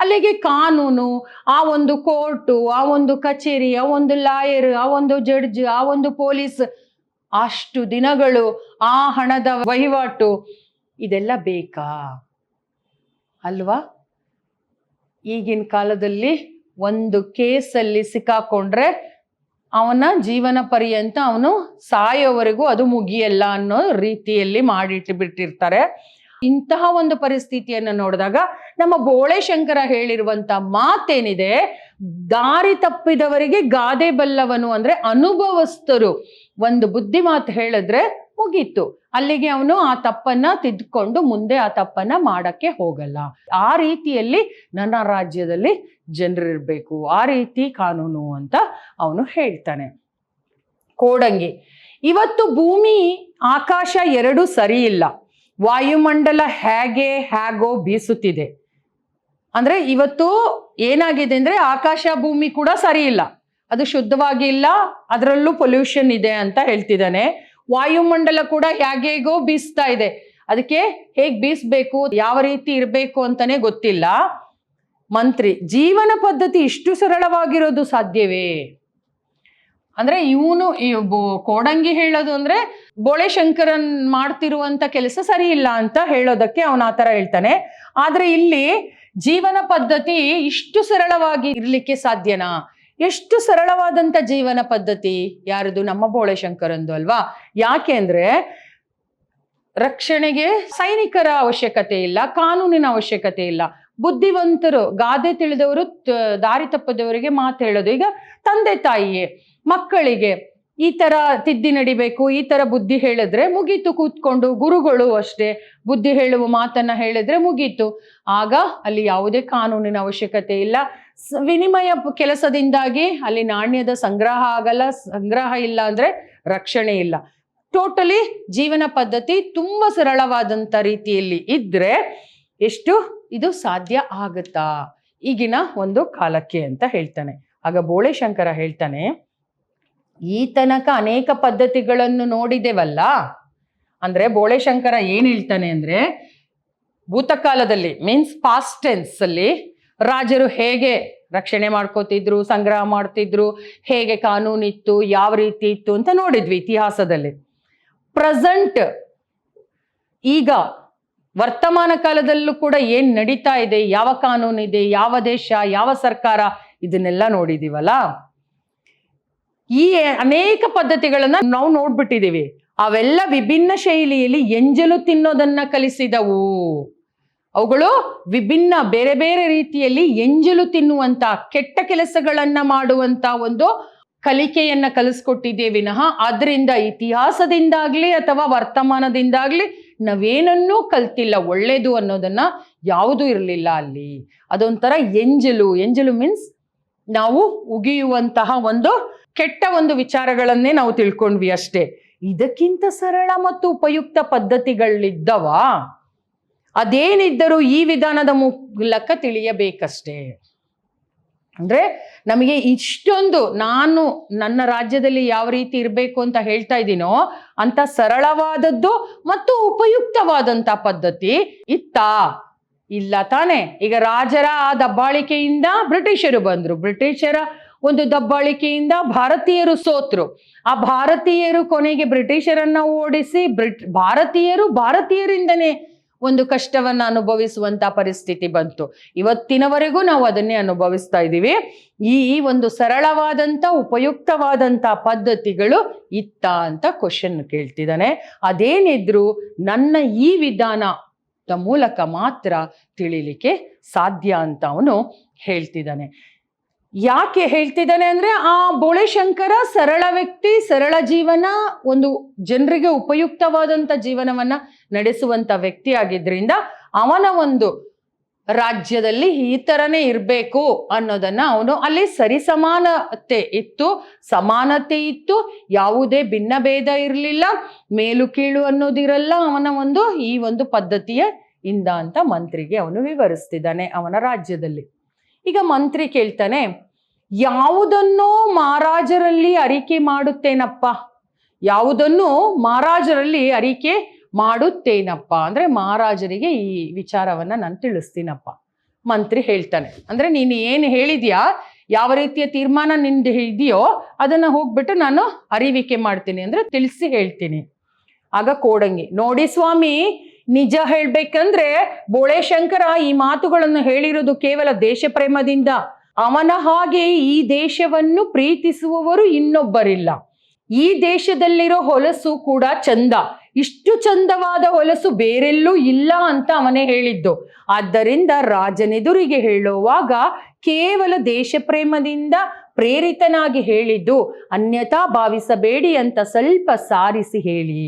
A: ಅಲ್ಲಿಗೆ ಕಾನೂನು, ಆ ಒಂದು ಕೋರ್ಟು, ಆ ಒಂದು ಕಚೇರಿ, ಆ ಒಂದು ಲಾಯರ್, ಆ ಒಂದು ಜಡ್ಜ್, ಆ ಒಂದು ಪೊಲೀಸ್, ಅಷ್ಟು ದಿನಗಳು, ಆ ಹಣದ ವಹಿವಾಟು, ಇದೆಲ್ಲ ಬೇಕಾ ಅಲ್ವಾ? ಈಗಿನ ಕಾಲದಲ್ಲಿ ಒಂದು ಕೇಸಲ್ಲಿ ಸಿಕ್ಕಾಕೊಂಡ್ರೆ ಅವನ ಜೀವನ ಪರ್ಯಂತ ಅವನು ಸಾಯೋವರೆಗೂ ಅದು ಮುಗಿಯಲ್ಲ ಅನ್ನೋ ರೀತಿಯಲ್ಲಿ ಮಾಡಿಟ್ಟು ಬಿಟ್ಟಿರ್ತಾರೆ. ಇಂತಹ ಒಂದು ಪರಿಸ್ಥಿತಿಯನ್ನು ನೋಡಿದಾಗ ನಮ್ಮ ಬೋಳೆಶಂಕರ ಹೇಳಿರುವಂತ ಮಾತೇನಿದೆ, ದಾರಿ ತಪ್ಪಿದವರಿಗೆ ಗಾದೆ ಬಲ್ಲವನು ಅಂದ್ರೆ ಅನುಭವಸ್ಥರು ಒಂದು ಬುದ್ಧಿ ಮಾತು ಹೇಳಿದ್ರೆ ಮುಗೀತು. ಅಲ್ಲಿಗೆ ಅವನು ಆ ತಪ್ಪನ್ನ ತಿದ್ಕೊಂಡು ಮುಂದೆ ಆ ತಪ್ಪನ್ನ ಮಾಡಕ್ಕೆ ಹೋಗಲ್ಲ. ಆ ರೀತಿಯಲ್ಲಿ ನನ್ನ ರಾಜ್ಯದಲ್ಲಿ ಜನರಿರ್ಬೇಕು, ಆ ರೀತಿ ಕಾನೂನು ಅಂತ ಅವನು ಹೇಳ್ತಾನೆ. ಕೋಡಂಗಿ, ಇವತ್ತು ಭೂಮಿ ಆಕಾಶ ಎರಡೂ ಸರಿ ಇಲ್ಲ. ವಾಯುಮಂಡಲ ಹೇಗೋ ಬೀಸುತ್ತಿದೆ. ಅಂದ್ರೆ ಇವತ್ತು ಏನಾಗಿದೆ ಅಂದ್ರೆ ಆಕಾಶ ಭೂಮಿ ಕೂಡ ಸರಿ ಇಲ್ಲ, ಅದು ಶುದ್ಧವಾಗಿ ಇಲ್ಲ, ಅದರಲ್ಲೂ ಪೊಲ್ಯೂಷನ್ ಇದೆ ಅಂತ ಹೇಳ್ತಿದ್ದಾನೆ. ವಾಯುಮಂಡಲ ಕೂಡ ಹೇಗೋ ಬೀಸ್ತಾ ಇದೆ, ಅದಕ್ಕೆ ಹೇಗ್ ಬೀಸ್ಬೇಕು, ಯಾವ ರೀತಿ ಇರಬೇಕು ಅಂತಾನೆ ಗೊತ್ತಿಲ್ಲ. ಮಂತ್ರಿ, ಜೀವನ ಪದ್ಧತಿ ಇಷ್ಟು ಸರಳವಾಗಿರೋದು ಸಾಧ್ಯವೇ? ಅಂದ್ರೆ ಇವನು ಕೋಡಂಗಿ ಹೇಳೋದು ಅಂದ್ರೆ ಬೋಳೆ ಶಂಕರನ್ ಮಾಡ್ತಿರುವಂತ ಕೆಲಸ ಸರಿ ಇಲ್ಲ ಅಂತ ಹೇಳೋದಕ್ಕೆ ಅವನ ಆ ತರ ಹೇಳ್ತಾನೆ. ಆದ್ರೆ ಇಲ್ಲಿ ಜೀವನ ಪದ್ಧತಿ ಇಷ್ಟು ಸರಳವಾಗಿ ಇರ್ಲಿಕ್ಕೆ ಸಾಧ್ಯನಾ? ಎಷ್ಟು ಸರಳವಾದಂತ ಜೀವನ ಪದ್ಧತಿ ಯಾರದು? ನಮ್ಮ ಬೋಳೆ ಶಂಕರಂದು ಅಲ್ವಾ? ಯಾಕೆ ಅಂದ್ರೆ ರಕ್ಷಣೆಗೆ ಸೈನಿಕರ ಅವಶ್ಯಕತೆ ಇಲ್ಲ, ಕಾನೂನಿನ ಅವಶ್ಯಕತೆ ಇಲ್ಲ. ಬುದ್ಧಿವಂತರು, ಗಾದೆ ತಿಳಿದವರು, ದಾರಿ ತಪ್ಪದವರಿಗೆ ಮಾತು ಹೇಳೋದು. ಈಗ ತಂದೆ ತಾಯಿಯೇ ಮಕ್ಕಳಿಗೆ ಈ ತರ ತಿದ್ದಿ ನಡಿಬೇಕು, ಈ ತರ ಬುದ್ಧಿ ಹೇಳಿದ್ರೆ ಮುಗೀತು. ಕೂತ್ಕೊಂಡು ಗುರುಗಳು ಅಷ್ಟೇ ಬುದ್ಧಿ ಹೇಳುವ ಮಾತನ್ನ ಹೇಳಿದ್ರೆ ಮುಗೀತು. ಆಗ ಅಲ್ಲಿ ಯಾವುದೇ ಕಾನೂನಿನ ಅವಶ್ಯಕತೆ ಇಲ್ಲ. ವಿನಿಮಯ ಕೆಲಸದಿಂದಾಗಿ ಅಲ್ಲಿ ನಾಣ್ಯದ ಸಂಗ್ರಹ ಆಗಲ್ಲ. ಸಂಗ್ರಹ ಇಲ್ಲ ಅಂದ್ರೆ ರಕ್ಷಣೆ ಇಲ್ಲ. ಟೋಟಲಿ ಜೀವನ ಪದ್ಧತಿ ತುಂಬಾ ಸರಳವಾದಂತ ರೀತಿಯಲ್ಲಿ ಇದ್ರೆ ಎಷ್ಟು ಇದು ಸಾಧ್ಯ ಆಗುತ್ತಾ ಈಗಿನ ಒಂದು ಕಾಲಕ್ಕೆ ಅಂತ ಹೇಳ್ತಾನೆ. ಆಗ ಬೋಳೆ ಶಂಕರ ಹೇಳ್ತಾನೆ, ಈ ತನಕ ಅನೇಕ ಪದ್ಧತಿಗಳನ್ನು ನೋಡಿದೆವಲ್ಲ. ಅಂದ್ರೆ ಬೋಳೆ ಶಂಕರ ಏನ್ ಹೇಳ್ತಾನೆ ಅಂದ್ರೆ, ಭೂತಕಾಲದಲ್ಲಿ ಮೀನ್ಸ್ ಪಾಸ್ಟ್ ಟೆನ್ಸ್ ಅಲ್ಲಿ ರಾಜರು ಹೇಗೆ ರಕ್ಷಣೆ ಮಾಡ್ಕೋತಿದ್ರು, ಸಂಗ್ರಹ ಮಾಡ್ತಿದ್ರು, ಹೇಗೆ ಕಾನೂನಿತ್ತು, ಯಾವ ರೀತಿ ಇತ್ತು ಅಂತ ನೋಡಿದ್ವಿ ಇತಿಹಾಸದಲ್ಲಿ. ಪ್ರೆಸೆಂಟ್ ಈಗ ವರ್ತಮಾನ ಕಾಲದಲ್ಲೂ ಕೂಡ ಏನ್ ನಡೀತಾ ಇದೆ, ಯಾವ ಕಾನೂನಿದೆ, ಯಾವ ದೇಶ, ಯಾವ ಸರ್ಕಾರ, ಇದನ್ನೆಲ್ಲ ನೋಡಿದೀವಲ್ಲ. ಈ ಅನೇಕ ಪದ್ಧತಿಗಳನ್ನ ನಾವು ನೋಡ್ಬಿಟ್ಟಿದೀವಿ. ಅವೆಲ್ಲ ವಿಭಿನ್ನ ಶೈಲಿಯಲ್ಲಿ ಎಂಜಲು ತಿನ್ನೋದನ್ನ ಕಲಿಸಿದವು. ಅವುಗಳು ವಿಭಿನ್ನ ಬೇರೆ ಬೇರೆ ರೀತಿಯಲ್ಲಿ ಎಂಜಲು ತಿನ್ನುವಂತ, ಕೆಟ್ಟ ಕೆಲಸಗಳನ್ನ ಮಾಡುವಂತ ಒಂದು ಕಲಿಕೆಯನ್ನ ಕಲಿಸ್ಕೊಟ್ಟಿದೆ ವಿನಃ ಅದರಿಂದ ಇತಿಹಾಸದಿಂದಾಗ್ಲಿ ಅಥವಾ ವರ್ತಮಾನದಿಂದಾಗ್ಲಿ ನಾವೇನನ್ನೂ ಕಲ್ತಿಲ್ಲ. ಒಳ್ಳೇದು ಅನ್ನೋದನ್ನ ಯಾವುದೂ ಇರಲಿಲ್ಲ ಅಲ್ಲಿ. ಅದೊಂಥರ ಎಂಜಲು ಮೀನ್ಸ್ ನಾವು ಉಗಿಯುವಂತಹ ಒಂದು ಕೆಟ್ಟ ಒಂದು ವಿಚಾರಗಳನ್ನೇ ನಾವು ತಿಳ್ಕೊಂಡ್ವಿ ಅಷ್ಟೇ. ಇದಕ್ಕಿಂತ ಸರಳ ಮತ್ತು ಉಪಯುಕ್ತ ಪದ್ಧತಿಗಳಿದ್ದವ? ಅದೇನಿದ್ದರೂ ಈ ವಿಧಾನದ ಮೂಲಕ ತಿಳಿಯಬೇಕಷ್ಟೇ. ಅಂದ್ರೆ ನಮಗೆ ಇಷ್ಟೊಂದು, ನಾನು ನನ್ನ ರಾಜ್ಯದಲ್ಲಿ ಯಾವ ರೀತಿ ಇರಬೇಕು ಅಂತ ಹೇಳ್ತಾ ಇದ್ದೀನೋ ಅಂತ ಸರಳವಾದದ್ದು ಮತ್ತು ಉಪಯುಕ್ತವಾದಂತ ಪದ್ಧತಿ ಇತ್ತಾ? ಇಲ್ಲ ತಾನೆ. ಈಗ ರಾಜರ ಆ ದಬ್ಬಾಳಿಕೆಯಿಂದ ಬ್ರಿಟಿಷರು ಬಂದ್ರು, ಬ್ರಿಟಿಷರ ಒಂದು ದಬ್ಬಾಳಿಕೆಯಿಂದ ಭಾರತೀಯರು ಸೋತ್ರು. ಆ ಭಾರತೀಯರು ಕೊನೆಗೆ ಬ್ರಿಟಿಷರನ್ನ ಓಡಿಸಿ ಭಾರತೀಯರಿಂದನೇ ಒಂದು ಕಷ್ಟವನ್ನ ಅನುಭವಿಸುವಂತ ಪರಿಸ್ಥಿತಿ ಬಂತು. ಇವತ್ತಿನವರೆಗೂ ನಾವು ಅದನ್ನೇ ಅನುಭವಿಸ್ತಾ ಇದ್ದೀವಿ. ಈ ಒಂದು ಸರಳವಾದಂತ ಉಪಯುಕ್ತವಾದಂತ ಪದ್ಧತಿಗಳು ಇತ್ತ ಅಂತ ಕ್ವಶನ್ ಕೇಳ್ತಿದ್ದಾನೆ. ಅದೇನಿದ್ರು ನನ್ನ ಈ ವಿಧಾನದ ಮೂಲಕ ಮಾತ್ರ ತಿಳಿಲಿಕ್ಕೆ ಸಾಧ್ಯ ಅಂತ ಅವನು ಹೇಳ್ತಿದ್ದಾನೆ. ಯಾಕೆ ಹೇಳ್ತಿದ್ದಾನೆ ಅಂದ್ರೆ, ಆ ಬೋಳೆ ಶಂಕರ ಸರಳ ವ್ಯಕ್ತಿ, ಸರಳ ಜೀವನ, ಒಂದು ಜನರಿಗೆ ಉಪಯುಕ್ತವಾದಂತ ಜೀವನವನ್ನ ನಡೆಸುವಂತ ವ್ಯಕ್ತಿ ಆಗಿದ್ರಿಂದ ಅವನ ಒಂದು ರಾಜ್ಯದಲ್ಲಿ ಈ ತರನೇ ಇರಬೇಕು ಅನ್ನೋದನ್ನ ಅವನು ಅಲ್ಲಿ ಸರಿಸಮಾನತೆ ಇತ್ತು, ಸಮಾನತೆ ಇತ್ತು, ಯಾವುದೇ ಭಿನ್ನ ಭೇದ ಇರಲಿಲ್ಲ, ಮೇಲು ಕೀಳು ಅನ್ನೋದಿರಲ್ಲ ಅವನ ಒಂದು ಈ ಒಂದು ಪದ್ಧತಿಯ ಇಂದ ಅಂತ ಮಂತ್ರಿಗೆ ಅವನು ವಿವರಿಸ್ತಿದ್ದಾನೆ ಅವನ ರಾಜ್ಯದಲ್ಲಿ. ಈಗ ಮಂತ್ರಿ ಕೇಳ್ತಾನೆ, ಯಾವುದನ್ನೋ ಮಹಾರಾಜರಲ್ಲಿ ಅರಿಕೆ ಮಾಡುತ್ತೇನಪ್ಪ, ಯಾವುದನ್ನು ಮಹಾರಾಜರಲ್ಲಿ ಅರಿಕೆ ಮಾಡುತ್ತೇನಪ್ಪ ಅಂದ್ರೆ ಮಹಾರಾಜರಿಗೆ ಈ ವಿಚಾರವನ್ನ ನಾನು ತಿಳಿಸ್ತೀನಪ್ಪ. ಮಂತ್ರಿ ಹೇಳ್ತಾನೆ, ಅಂದ್ರೆ ನೀನು ಏನು ಹೇಳಿದ್ಯಾ, ಯಾವ ರೀತಿಯ ತೀರ್ಮಾನ ನಿಂದು ಇದೆಯೋ ಅದನ್ನ ಹೋಗ್ಬಿಟ್ಟು ನಾನು ಅರಿವಿಕೆ ಮಾಡ್ತೀನಿ, ಅಂದ್ರೆ ತಿಳಿಸಿ ಹೇಳ್ತೀನಿ. ಆಗ ಕೋಡಂಗಿ, ನೋಡಿ ಸ್ವಾಮಿ, ನಿಜ ಹೇಳ್ಬೇಕಂದ್ರೆ ಬೋಳೆ ಶಂಕರ ಈ ಮಾತುಗಳನ್ನು ಹೇಳಿರೋದು ಕೇವಲ ದೇಶ ಪ್ರೇಮದಿಂದ. ಅವನ ಹಾಗೆ ಈ ದೇಶವನ್ನು ಪ್ರೀತಿಸುವವರು ಇನ್ನೊಬ್ಬರಿಲ್ಲ. ಈ ದೇಶದಲ್ಲಿರೋ ಹೊಲಸು ಕೂಡ ಚಂದ, ಇಷ್ಟು ಚಂದವಾದ ಹೊಲಸು ಬೇರೆಲ್ಲೂ ಇಲ್ಲ ಅಂತ ಅವನೇ ಹೇಳಿದ್ದು. ಆದ್ದರಿಂದ ರಾಜನೆದುರಿಗೆ ಹೇಳುವಾಗ ಕೇವಲ ದೇಶ ಪ್ರೇಮದಿಂದ ಪ್ರೇರಿತನಾಗಿ ಹೇಳಿದ್ದು, ಅನ್ಯಥಾ ಭಾವಿಸಬೇಡಿ ಅಂತ ಸ್ವಲ್ಪ ಸಾರಿಸಿ ಹೇಳಿ.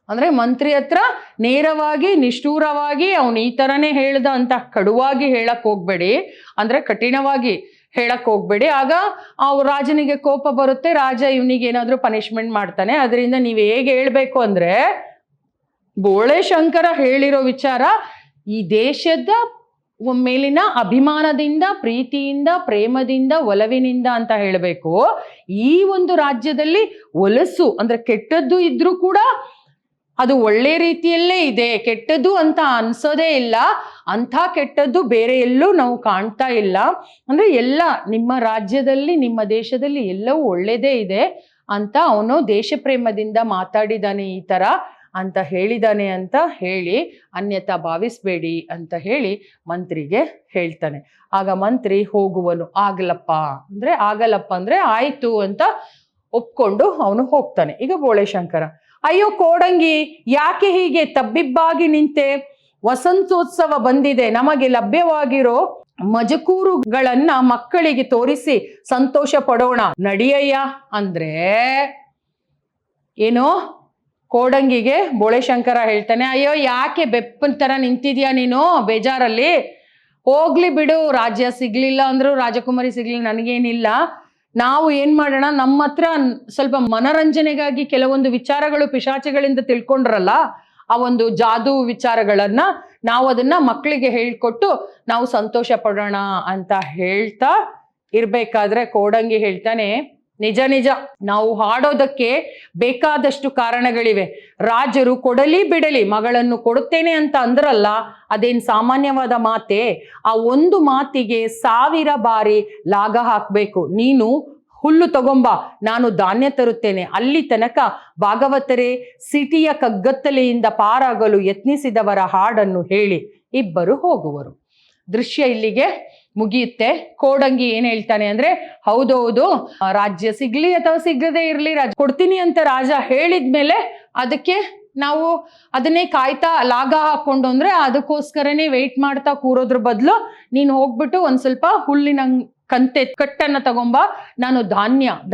A: ಅಂದ್ರೆ ಮಂತ್ರಿ ಹತ್ರ ನೇರವಾಗಿ ನಿಷ್ಠೂರವಾಗಿ ಅವನು ಈ ತರನೇ ಹೇಳ್ದ ಅಂತ ಕಡುವಾಗಿ ಹೇಳಕ್ ಹೋಗ್ಬೇಡಿ, ಅಂದ್ರೆ ಕಠಿಣವಾಗಿ ಹೇಳಕ್ ಹೋಗ್ಬೇಡಿ. ಆಗ ರಾಜನಿಗೆ ಕೋಪ ಬರುತ್ತೆ, ರಾಜ ಇವನಿಗೆ ಏನಾದ್ರೂ ಪನಿಷ್ಮೆಂಟ್ ಮಾಡ್ತಾನೆ. ಅದರಿಂದ ನೀವು ಹೇಗೆ ಹೇಳ್ಬೇಕು ಅಂದ್ರೆ, ಬೋಳೆಶಂಕರ ಹೇಳಿರೋ ವಿಚಾರ ಈ ದೇಶದ ಮೇಲಿನ ಅಭಿಮಾನದಿಂದ, ಪ್ರೀತಿಯಿಂದ, ಪ್ರೇಮದಿಂದ, ಒಲವಿನಿಂದ ಅಂತ ಹೇಳಬೇಕು. ಈ ಒಂದು ರಾಜ್ಯದಲ್ಲಿ ಒಲಸು ಅಂದ್ರೆ ಕೆಟ್ಟದ್ದು ಇದ್ರೂ ಕೂಡ ಅದು ಒಳ್ಳೆ ರೀತಿಯಲ್ಲೇ ಇದೆ, ಕೆಟ್ಟದ್ದು ಅಂತ ಅನ್ಸೋದೇ ಇಲ್ಲ. ಅಂಥ ಕೆಟ್ಟದ್ದು ಬೇರೆ ಎಲ್ಲೂ ನಾವು ಕಾಣ್ತಾ ಇಲ್ಲ. ಅಂದ್ರೆ ಎಲ್ಲ ನಿಮ್ಮ ರಾಜ್ಯದಲ್ಲಿ, ನಿಮ್ಮ ದೇಶದಲ್ಲಿ ಎಲ್ಲವೂ ಒಳ್ಳೇದೇ ಇದೆ ಅಂತ ಅವನು ದೇಶ ಪ್ರೇಮದಿಂದ ಮಾತಾಡಿದಾನೆ ಈ ತರ ಅಂತ ಹೇಳಿದಾನೆ ಅಂತ ಹೇಳಿ, ಅನ್ಯಥಾ ಭಾವಿಸ್ಬೇಡಿ ಅಂತ ಹೇಳಿ ಮಂತ್ರಿಗೆ ಹೇಳ್ತಾನೆ. ಆಗ ಮಂತ್ರಿ ಹೋಗುವನು. ಆಗಲಪ್ಪ ಅಂದ್ರೆ ಆಯ್ತು ಅಂತ ಒಪ್ಕೊಂಡು ಅವನು ಹೋಗ್ತಾನೆ. ಈಗ ಬೋಳೆಶಂಕರ, ಅಯ್ಯೋ ಕೋಡಂಗಿ, ಯಾಕೆ ಹೀಗೆ ತಬ್ಬಿಬ್ಬಾಗಿ ನಿಂತೆ? ವಸಂತೋತ್ಸವ ಬಂದಿದೆ, ನಮಗೆ ಲಭ್ಯವಾಗಿರೋ ಮಜಕೂರುಗಳನ್ನ ಮಕ್ಕಳಿಗೆ ತೋರಿಸಿ ಸಂತೋಷ ಪಡೋಣ, ನಡಿಯಯ್ಯ ಅಂದ್ರೆ ಏನೋ ಕೋಡಂಗಿಗೆ ಬೋಳೆಶಂಕರ ಹೇಳ್ತಾನೆ, ಅಯ್ಯೋ ಯಾಕೆ ಬೆಪ್ಪನ ತರ ನಿಂತಿದ್ಯಾ ನೀನು ಬೇಜಾರಲ್ಲಿ? ಹೋಗ್ಲಿ ಬಿಡು, ರಾಜ್ಯ ಸಿಗ್ಲಿಲ್ಲ ಅಂದ್ರು ರಾಜಕುಮಾರಿ ಸಿಗ್ಲಿಲ್ಲ, ನನಗೇನಿಲ್ಲ. ನಾವು ಏನ್ ಮಾಡೋಣ, ನಮ್ಮ ಹತ್ರ ಸ್ವಲ್ಪ ಮನರಂಜನೆಗಾಗಿ ಕೆಲವೊಂದು ವಿಚಾರಗಳು ಪಿಶಾಚಿಗಳಿಂದ ತಿಳ್ಕೊಂಡ್ರಲ್ಲ, ಆ ಒಂದು ಜಾದೂ ವಿಚಾರಗಳನ್ನ ನಾವು ಅದನ್ನ ಮಕ್ಕಳಿಗೆ ಹೇಳ್ಕೊಟ್ಟು ನಾವು ಸಂತೋಷ ಪಡೋಣ ಅಂತ ಹೇಳ್ತಾ ಇರ್ಬೇಕಾದ್ರೆ ಕೋಡಂಗಿ ಹೇಳ್ತಾನೆ, ನಿಜ ನಿಜ, ನಾವು ಹಾಡೋದಕ್ಕೆ ಬೇಕಾದಷ್ಟು ಕಾರಣಗಳಿವೆ. ರಾಜರು ಕೊಡಲಿ ಬಿಡಲಿ ಮಗಳನ್ನು ಕೊಡುತ್ತೇನೆ ಅಂತ ಅಂದ್ರಲ್ಲ, ಅದೇನ್ ಸಾಮಾನ್ಯವಾದ ಮಾತೆ? ಆ ಒಂದು ಮಾತಿಗೆ 1000 ಬಾರಿ ಲಾಗ ಹಾಕ್ಬೇಕು. ನೀನು ಹುಲ್ಲು ತಗೊಂಬ, ನಾನು ಧಾನ್ಯ ತರುತ್ತೇನೆ. ಅಲ್ಲಿ ತನಕ ಭಾಗವತರೇ ಸಿಟಿಯ ಕಗ್ಗತ್ತಲೆಯಿಂದ ಪಾರಾಗಲು ಯತ್ನಿಸಿದವರ ಹಾಡನ್ನು ಹೇಳಿ ಇಬ್ಬರು ಹೋಗುವರು. ದೃಶ್ಯ ಇಲ್ಲಿಗೆ ಮುಗಿಯುತ್ತೆ. ಕೋಡಂಗಿ ಏನ್ ಹೇಳ್ತಾನೆ ಅಂದ್ರೆ, ಹೌದೌದು, ರಾಜ್ಯ ಸಿಗ್ಲಿ ಅಥವಾ ಸಿಗದೆ ಇರ್ಲಿ, ಕೊಡ್ತೀನಿ ಅಂತ ರಾಜ ಹೇಳಿದ್ಮೇಲೆ ಅದಕ್ಕೆ ನಾವು ಅದನ್ನೇ ಕಾಯ್ತಾ ಲಾಗ ಹಾಕೊಂಡು ಅಂದ್ರೆ ಅದಕ್ಕೋಸ್ಕರನೇ ವೆಯ್ಟ್ ಮಾಡ್ತಾ ಕೂರೋದ್ರ ಬದಲು ನೀನು ಹೋಗ್ಬಿಟ್ಟು ಒಂದ್ ಸ್ವಲ್ಪ ಹುಲ್ಲಿನ ಕಟ್ಟನ್ನ ತಗೊಂಬ, ನಾನು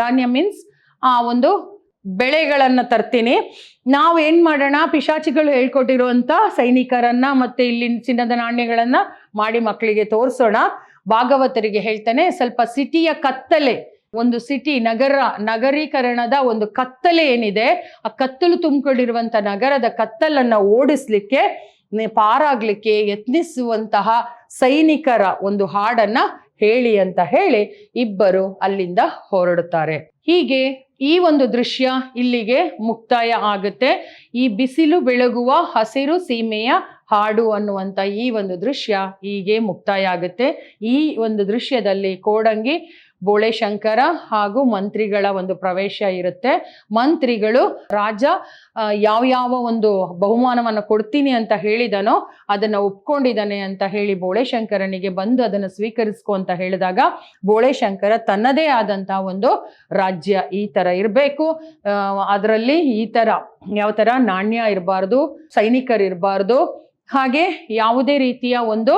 A: ಧಾನ್ಯ ಮೀನ್ಸ್ ಆ ಒಂದು ಬೆಳೆಗಳನ್ನ ತರ್ತೀನಿ. ನಾವು ಏನ್ ಮಾಡೋಣ, ಪಿಶಾಚಿಗಳು ಹೇಳ್ಕೊಟ್ಟಿರುವಂತ ಸೈನಿಕರನ್ನ ಮತ್ತೆ ಇಲ್ಲಿ ಚಿನ್ನದ ನಾಣ್ಯಗಳನ್ನ ಮಾಡಿ ಮಕ್ಕಳಿಗೆ ತೋರಿಸೋಣ. ಭಾಗವತರಿಗೆ ಹೇಳ್ತಾನೆ, ಸ್ವಲ್ಪ ಸಿಟಿಯ ಕತ್ತಲೆ, ಒಂದು ಸಿಟಿ ನಗರೀಕರಣದ ಒಂದು ಕತ್ತಲೆ ಏನಿದೆ, ಆ ಕತ್ತಲು ತುಂಬಿಕೊಂಡಿರುವಂತ ನಗರದ ಕತ್ತಲನ್ನ ಓಡಿಸ್ಲಿಕ್ಕೆ, ಪಾರಾಗ್ಲಿಕ್ಕೆ ಯತ್ನಿಸುವಂತಹ ಸೈನಿಕರ ಒಂದು ಹಾಡನ್ನ ಹೇಳಿ ಅಂತ ಹೇಳಿ ಇಬ್ಬರು ಅಲ್ಲಿಂದ ಹೊರಡುತ್ತಾರೆ. ಹೀಗೆ ಈ ಒಂದು ದೃಶ್ಯ ಇಲ್ಲಿಗೆ ಮುಕ್ತಾಯ ಆಗುತ್ತೆ. ಈ ಬಿಸಿಲು ಬೆಳಗುವ ಹಸಿರು ಸೀಮೆಯ ಹಾಡು ಅನ್ನುವಂಥ ಈ ಒಂದು ದೃಶ್ಯ ಹೀಗೆ ಮುಕ್ತಾಯ ಆಗುತ್ತೆ. ಈ ಒಂದು ದೃಶ್ಯದಲ್ಲಿ ಕೋಡಂಗಿ, ಬೋಳೆಶಂಕರ ಹಾಗೂ ಮಂತ್ರಿಗಳ ಒಂದು ಪ್ರವೇಶ ಇರುತ್ತೆ. ಮಂತ್ರಿಗಳು ರಾಜ ಯಾವ ಒಂದು ಬಹುಮಾನವನ್ನು ಕೊಡ್ತೀನಿ ಅಂತ ಹೇಳಿದನೋ ಅದನ್ನ ಒಪ್ಕೊಂಡಿದ್ದಾನೆ ಅಂತ ಹೇಳಿ ಬೋಳೆಶಂಕರನಿಗೆ ಬಂದು ಅದನ್ನು ಸ್ವೀಕರಿಸ್ಕೊ ಅಂತ ಹೇಳಿದಾಗ, ಬೋಳೆಶಂಕರ ತನ್ನದೇ ಆದಂತಹ ಒಂದು ರಾಜ್ಯ ಈ ತರ ಇರಬೇಕು, ಅದರಲ್ಲಿ ಈ ತರ ಯಾವ ತರ ನಾಣ್ಯ ಇರಬಾರ್ದು, ಸೈನಿಕರು ಇರಬಾರ್ದು, ಹಾಗೆ ಯಾವುದೇ ರೀತಿಯ ಒಂದು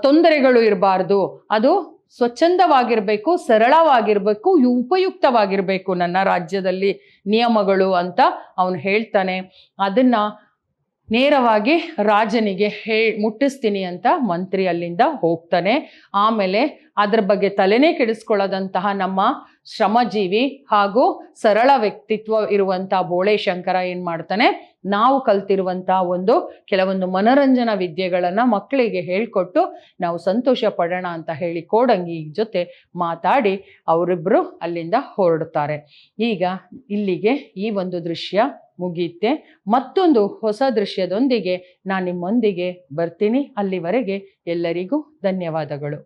A: ತೊಂದರೆಗಳು ಇರಬಾರ್ದು, ಅದು ಸ್ವಚ್ಛಂದವಾಗಿರ್ಬೇಕು, ಸರಳವಾಗಿರ್ಬೇಕು, ಉಪಯುಕ್ತವಾಗಿರ್ಬೇಕು ನನ್ನ ರಾಜ್ಯದಲ್ಲಿ ನಿಯಮಗಳು ಅಂತ ಅವನು ಹೇಳ್ತಾನೆ. ಅದನ್ನ ನೇರವಾಗಿ ರಾಜನಿಗೆ ಮುಟ್ಟಿಸ್ತೀನಿ ಅಂತ ಮಂತ್ರಿ ಅಲ್ಲಿಂದ ಹೋಗ್ತಾನೆ. ಆಮೇಲೆ ಅದ್ರ ಬಗ್ಗೆ ತಲೆನೇ ಕೆಡಿಸ್ಕೊಳ್ಳೋದಂತಹ ನಮ್ಮ ಶ್ರಮಜೀವಿ ಹಾಗೂ ಸರಳ ವ್ಯಕ್ತಿತ್ವ ಇರುವಂತ ಬೋಳೆಶಂಕರ ಏನ್ ಮಾಡ್ತಾನೆ, ನಾವು ಕಲ್ತಿರುವಂತಹ ಒಂದು ಕೆಲವೊಂದು ಮನರಂಜನಾ ವಿದ್ಯೆಗಳನ್ನ ಮಕ್ಕಳಿಗೆ ಹೇಳ್ಕೊಟ್ಟು ನಾವು ಸಂತೋಷ ಪಡೋಣ ಅಂತ ಹೇಳಿ ಕೋಡಂಗಿ ಜೊತೆ ಮಾತಾಡಿ ಅವರಿಬ್ರು ಅಲ್ಲಿಂದ ಹೊರಡುತ್ತಾರೆ. ಈಗ ಇಲ್ಲಿಗೆ ಈ ಒಂದು ದೃಶ್ಯ ಮುಗಿಯುತ್ತೆ. ಮತ್ತೊಂದು ಹೊಸ ದೃಶ್ಯದೊಂದಿಗೆ ನಾನು ನಿಮ್ಮೊಂದಿಗೆ ಬರ್ತೀನಿ. ಅಲ್ಲಿವರೆಗೆ ಎಲ್ಲರಿಗೂ ಧನ್ಯವಾದಗಳು.